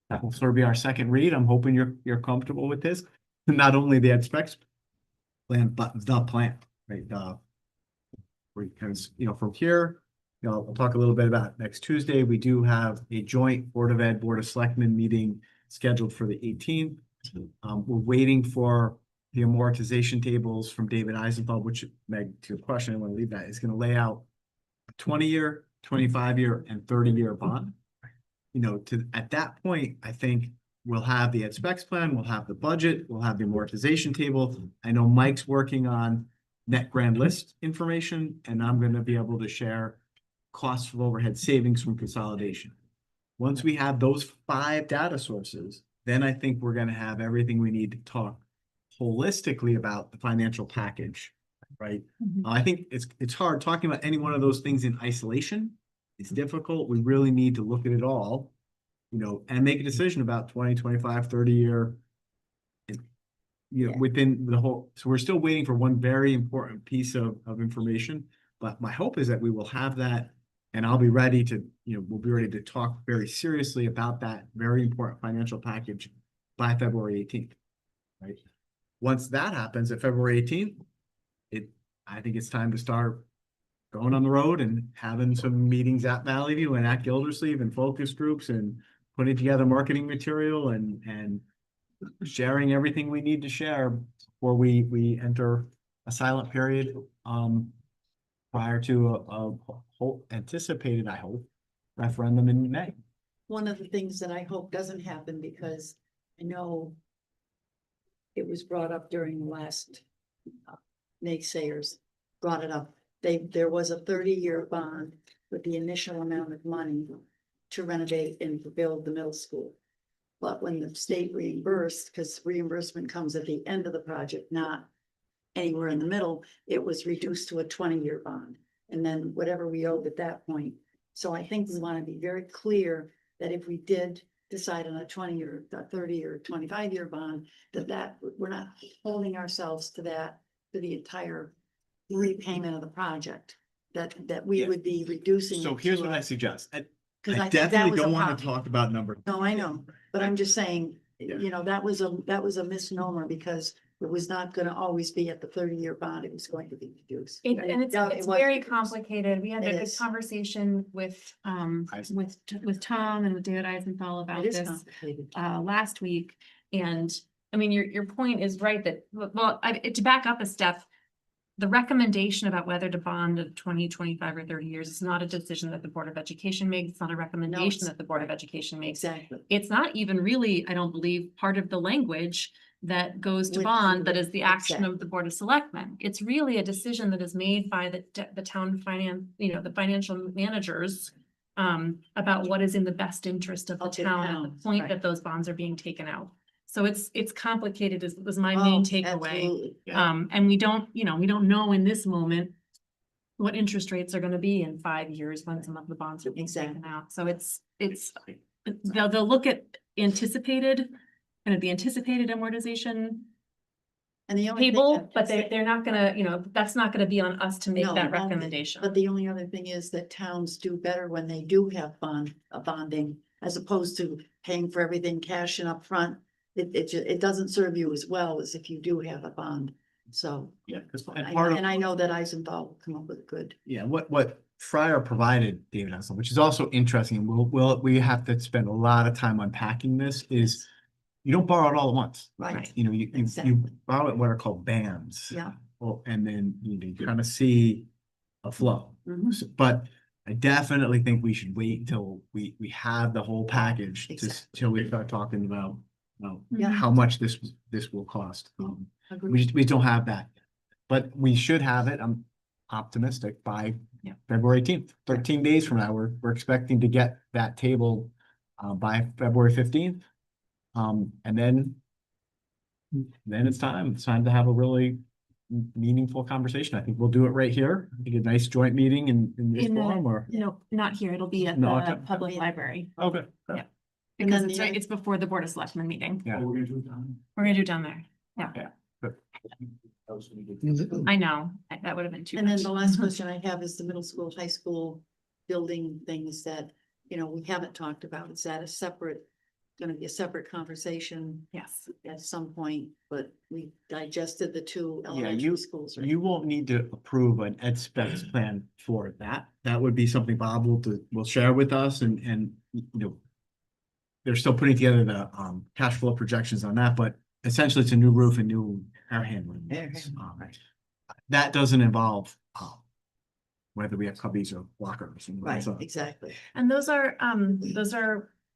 that will sort of be our second read. I'm hoping you're comfortable with this, not only the ed specs plan, but the plan, right? Because, from here, I'll talk a little bit about next Tuesday. We do have a joint Board of Ed, Board of Selectmen meeting scheduled for the 18th. We're waiting for the amortization tables from David Eisenfeld, which, Meg, to your question, I want to leave that, is going to lay out a 20-year, 25-year, and 30-year bond. At that point, I think we'll have the ed specs plan, we'll have the budget, we'll have the amortization table. I know Mike's working on net grand list information, and I'm going to be able to share costs of overhead savings from consolidation. Once we have those 5 data sources, then I think we're going to have everything we need to talk holistically about the financial package, right? I think it's hard talking about any one of those things in isolation. It's difficult. We really need to look at it all, and make a decision about 20, 25, 30 year,
Yeah.
within the whole. So we're still waiting for one very important piece of information, but my hope is that we will have that, and I'll be ready to, we'll be ready to talk very seriously about that very important financial package by February 18th, right? Once that happens at February 18th, I think it's time to start going on the road and having some meetings at Valley View and at Gildersleeve and focus groups and putting together marketing material and sharing everything we need to share before we enter a silent period prior to a whole anticipated, I hope, referendum in May.
One of the things that I hope doesn't happen, because I know it was brought up during the last naysayers brought it up. There was a 30-year bond with the initial amount of money to renovate and build the middle school. But when the state reimbursed, because reimbursement comes at the end of the project, not anywhere in the middle, it was reduced to a 20-year bond. And then whatever we owed at that point. So I think we want to be very clear that if we did decide on a 20 or 30 or 25-year bond, that we're not holding ourselves to that for the entire repayment of the project, that we would be reducing.
So
it
here's
to
what
a-
I suggest.
Because I
I
think that
definitely
was a
don't want to
problem.
talk about numbers.
No, I know, but I'm just saying,
Yeah.
that was a misnomer, because it was not gonna always be at the 30-year bond, it was going to be reduced.
And it's
Yeah, it was
very
reduced.
complicated. We had
It
a good
is.
conversation with
Eisen.
with Tom and with David Eisenthal about
It is
this
complicated.
last week. And I mean, your point is right that, well, to back up a step, the recommendation about whether to bond at 20, 25, or 30 years is not a decision that the Board of Education makes. It's not a recommendation that the Board of Education makes.
Exactly.
It's not even really, I don't believe, part of the language that goes to
With
bond,
you,
that is the action of
exactly.
the Board of Selectmen. It's really a decision that is made by the town finance, the financial managers about what is in the best interest of the
Of the
town at
town,
the point
right.
that those bonds are being taken out. So it's complicated was my
Oh,
main takeaway.
absolutely.
And we don't know in this moment what interest rates are gonna be in 5 years when some of the bonds are being taken
Exactly.
out. So it's, they'll look at the anticipated amortization
And the only thing
table, but
that-
they're not gonna, that's not gonna be on us to make
No,
that
it won't be.
recommendation.
But the only other thing is that towns do better when they do have bonding, as opposed to paying for everything cash and upfront. It doesn't serve you as well as if you do have a bond, so.
Yeah, because
And I know that Eisenthal will come up with a good.
yeah, what Fryer provided, David Hassel, which is also interesting, and we have to spend a lot of time unpacking this, is you don't borrow it all at once.
Right.
You know, you
Exactly.
borrow it what are called bands.
Yeah.
Well, and then you kind of see a flow.
Mhm.
But I definitely think we should wait until we have the whole package
Exactly.
till we start talking about
Yeah.
how much this will cost.
Agreed.
We don't have that, but we should have it. I'm optimistic by
Yeah.
February 18th, 13 days from now. We're expecting to get that table by February 15th. And then it's time. It's time to have a really meaningful conversation. I think we'll do it right here. I think a nice joint meeting in this
In the-
forum or.
No, not here. It'll be at
No,
the
okay.
public library.
Okay.
Yeah.
And
Because
then
it's
the
right,
other-
it's before the Board of Selectmen meeting.
Yeah.
We're gonna do it down there. I know, that would have been too
And then
much.
the last question I have is the middle school, high school building things that, we haven't talked about. Is that gonna be a separate conversation
Yes.
at some point, but we digested the two
Yeah,
elementary schools, right?
You won't need to approve an ed specs plan for that. That would be something Bob will share with us and they're still putting together the cash flow projections on that, but essentially it's a new roof and new air handling.
Air
units.
handling, right.
That doesn't involve whether we have cubbies or lockers. And
Right,
so-
exactly.
And those are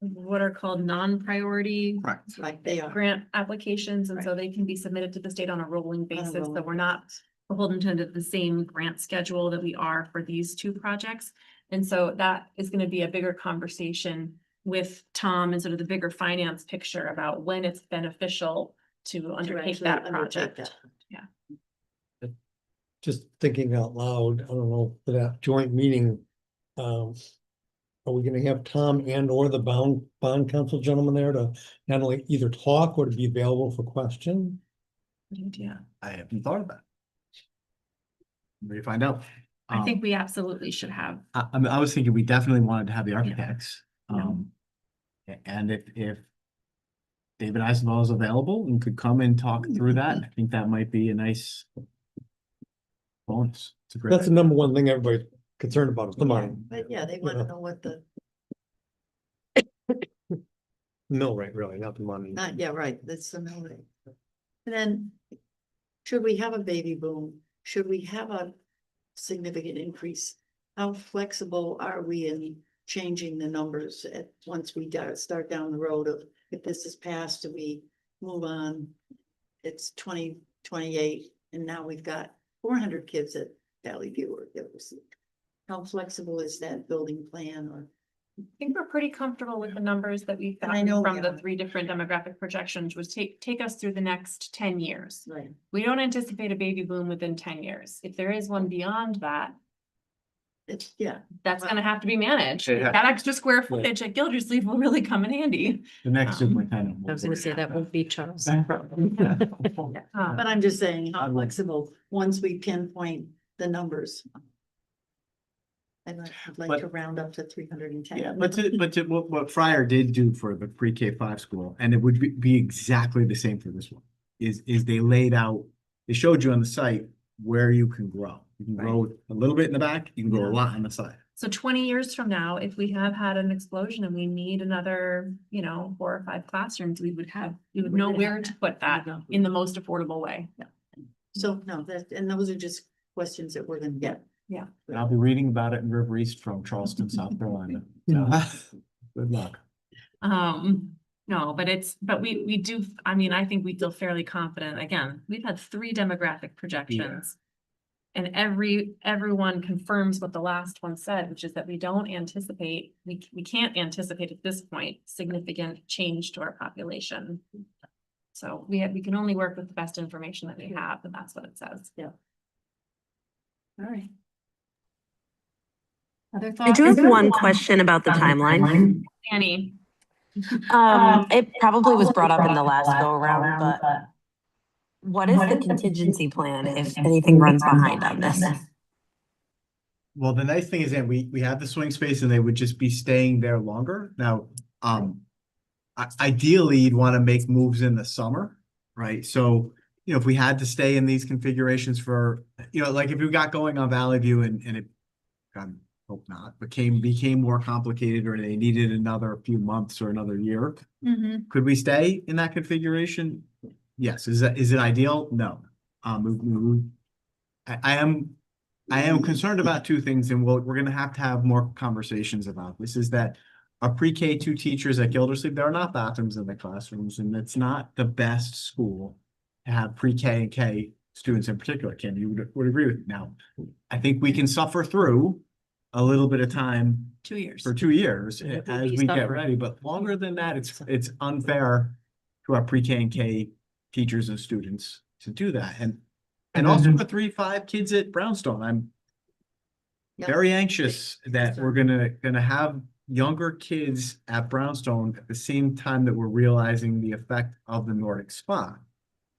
what are called non-priority
Correct.
Right, they are.
grant applications, and so they can be submitted to the state on a rolling basis, so we're not beholden to the same grant schedule that we are for these two projects. And so that is gonna be a bigger conversation with Tom and sort of the bigger finance picture about when it's beneficial to undertake
actually
that
undertake
project.
that.
Just thinking out loud, I don't know, for that joint meeting. Are we gonna have Tom and or the bond council gentleman there to not only either talk or to be available for question?
Yeah,
I haven't thought about it. Maybe find out.
I think we absolutely should have.
I was thinking we definitely wanted to have the architects.
Yeah.
And if David Eisenthal is available and could come and talk through that, I think that might be a nice bonus. It's a great.
That's the number one thing everybody's concerned about is the money,
But yeah, they wanna know what the,
mill rate really, not the money.
yeah, right, that's the mill rate. And then, should we have a baby boom? Should we have a significant increase? How flexible are we in changing the numbers once we start down the road of, if this is passed, do we move on? It's 2028, and now we've got 400 kids at Valley View or how flexible is that building plan or?
I think we're pretty comfortable with the numbers that we've
And I
gotten
know
from
we
the
are.
3 different demographic projections, which take us through the next 10 years.
Right.
We don't anticipate a baby boom within 10 years. If there is one beyond that,
It's, yeah,
that's
Well-
gonna have to be managed.
Yeah.
That extra square footage at Gildersleeve will really come in handy.
The next
Um,
superintendent.
I was gonna say that won't be Charles.
but I'm just saying how
I would-
flexible, once we pinpoint the numbers. I'd like
But-
to round up to 310.
Yeah, but what Fryer did do for the pre-K 5 school, and it would be exactly the same for this one, is they laid out, they showed you on the site where you can grow. You can grow a little bit in the back, you can grow a
Yeah.
lot on the side.
So 20 years from now, if we have had an explosion and we need another, 4 or 5 classrooms, we would know where to put that in the most affordable way.
So, no, and those are just questions that we're gonna get.
And I'll be reading about it in River East from Charleston, South Carolina. So, good luck.
No, but we do, I mean, I think we feel fairly confident. Again, we've had 3 demographic projections. And everyone confirms what the last one said, which is that we don't anticipate, we can't anticipate at this point, significant change to our population. So we can only work with the best information that we have, and that's what it says.
Yeah. All right.
Other
I
thoughts?
do have one question about the timeline.
Annie?
It probably was brought up in the last go around, but what is the contingency plan if anything runs behind on this?
Well, the nice thing is that we have the swing space and they would just be staying there longer. Now, ideally, you'd want to make moves in the summer, right? So, if we had to stay in these configurations for, like if we got going on Valley View and it, God, hope not, became more complicated or they needed another few months or another year, could we stay in that configuration? Yes. Is it ideal? No. I am concerned about 2 things, and we're going to have more conversations about this. Is that our pre-K2 teachers at Gildersleeve, there are not bathrooms in the classrooms, and it's not the best school to have pre-K and K students in particular. Kim, you would agree with me. Now, I think we can suffer through a little bit of time
2 years.
for 2 years
It will
as
be
we get
suffering.
ready, but longer than that, it's unfair to our pre-K and K teachers and students to do that. And also for 3-5 kids at Brownstone, I'm
Yeah.
very anxious that we're gonna have younger kids at Brownstone at the same time that we're realizing the effect of the Nordic spa.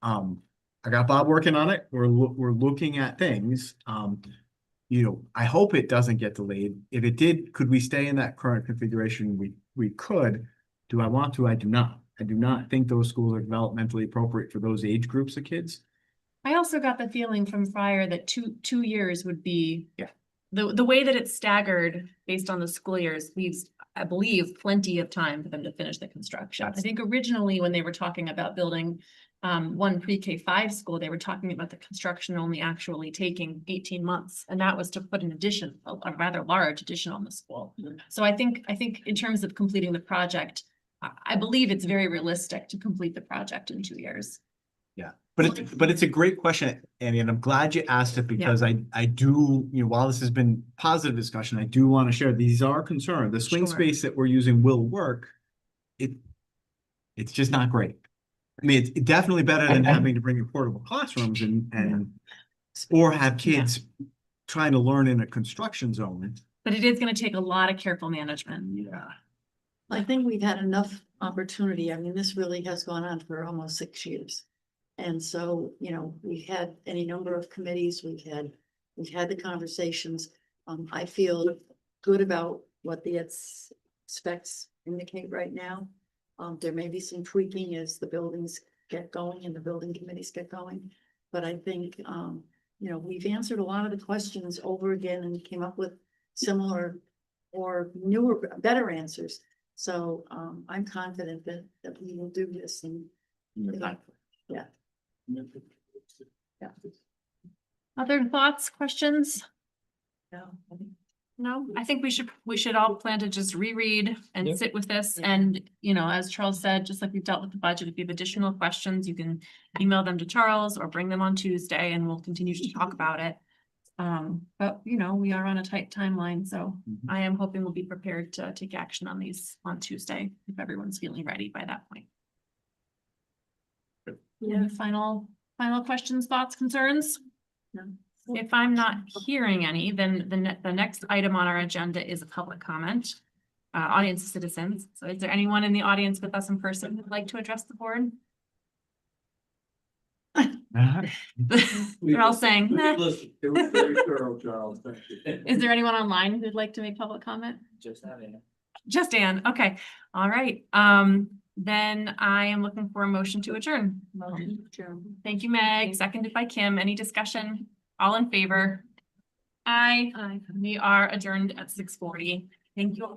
I got Bob working on it. We're looking at things. I hope it doesn't get delayed. If it did, could we stay in that current configuration? We could. Do I want to? I do not. I do not think those schools are developmentally appropriate for those age groups of kids.
I also got the feeling from Fryer that two years would be.
Yeah.
The way that it's staggered based on the school years leaves, I believe, plenty of time for them to finish the construction. I think originally when they were talking about building one pre-K5 school, they were talking about the construction only actually taking 18 months. And that was to put an addition, a rather large addition on the school. So I think in terms of completing the project, I believe it's very realistic to complete the project in 2 years.
Yeah, but it's a great question, Annie, and I'm glad you asked it because I do, while this has been positive discussion, I do want to share these are concerns. The swing
Sure.
space that we're using will work. It's just not great. I mean, it's definitely better than having to bring your portable classrooms or have kids trying to learn in a construction zone.
But it is going to take a lot of careful management.
Yeah.
I think we've had enough opportunity. I mean, this really has gone on for almost 6 years. And so, we've had any number of committees, we've had the conversations. I feel good about what the specs indicate right now. There may be some tweaking as the buildings get going and the building committees get going. But I think, we've answered a lot of the questions over again and came up with similar or newer, better answers. So, I'm confident that we will do this and. Yeah.
Other thoughts, questions?
No,
No, I think we should all plan to just reread and
Yep.
sit with this.
Yeah.
And, as Charles said, just like we've dealt with the budget, if you have additional questions, you can email them to Charles or bring them on Tuesday and we'll continue to talk about it. But we are on a tight timeline, so I am hoping we'll be prepared to take action on these on Tuesday if everyone's feeling ready by that point. Any final questions, thoughts, concerns?
No.
If I'm not hearing any, then the next item on our agenda is a public comment. Audience of citizens. So is there anyone in the audience with us in person who'd like to address the board? They're all saying, nah.
Listen, it was very thorough, Charles. Thank you.
Is there anyone online who'd like to make public comment?
Just having.
Just Ann. Okay. All right. Then I am looking for a motion to adjourn. Thank you, Meg. Seconded by Kim. Any discussion? All in favor? Aye. We are adjourned at 6:40. Thank you all.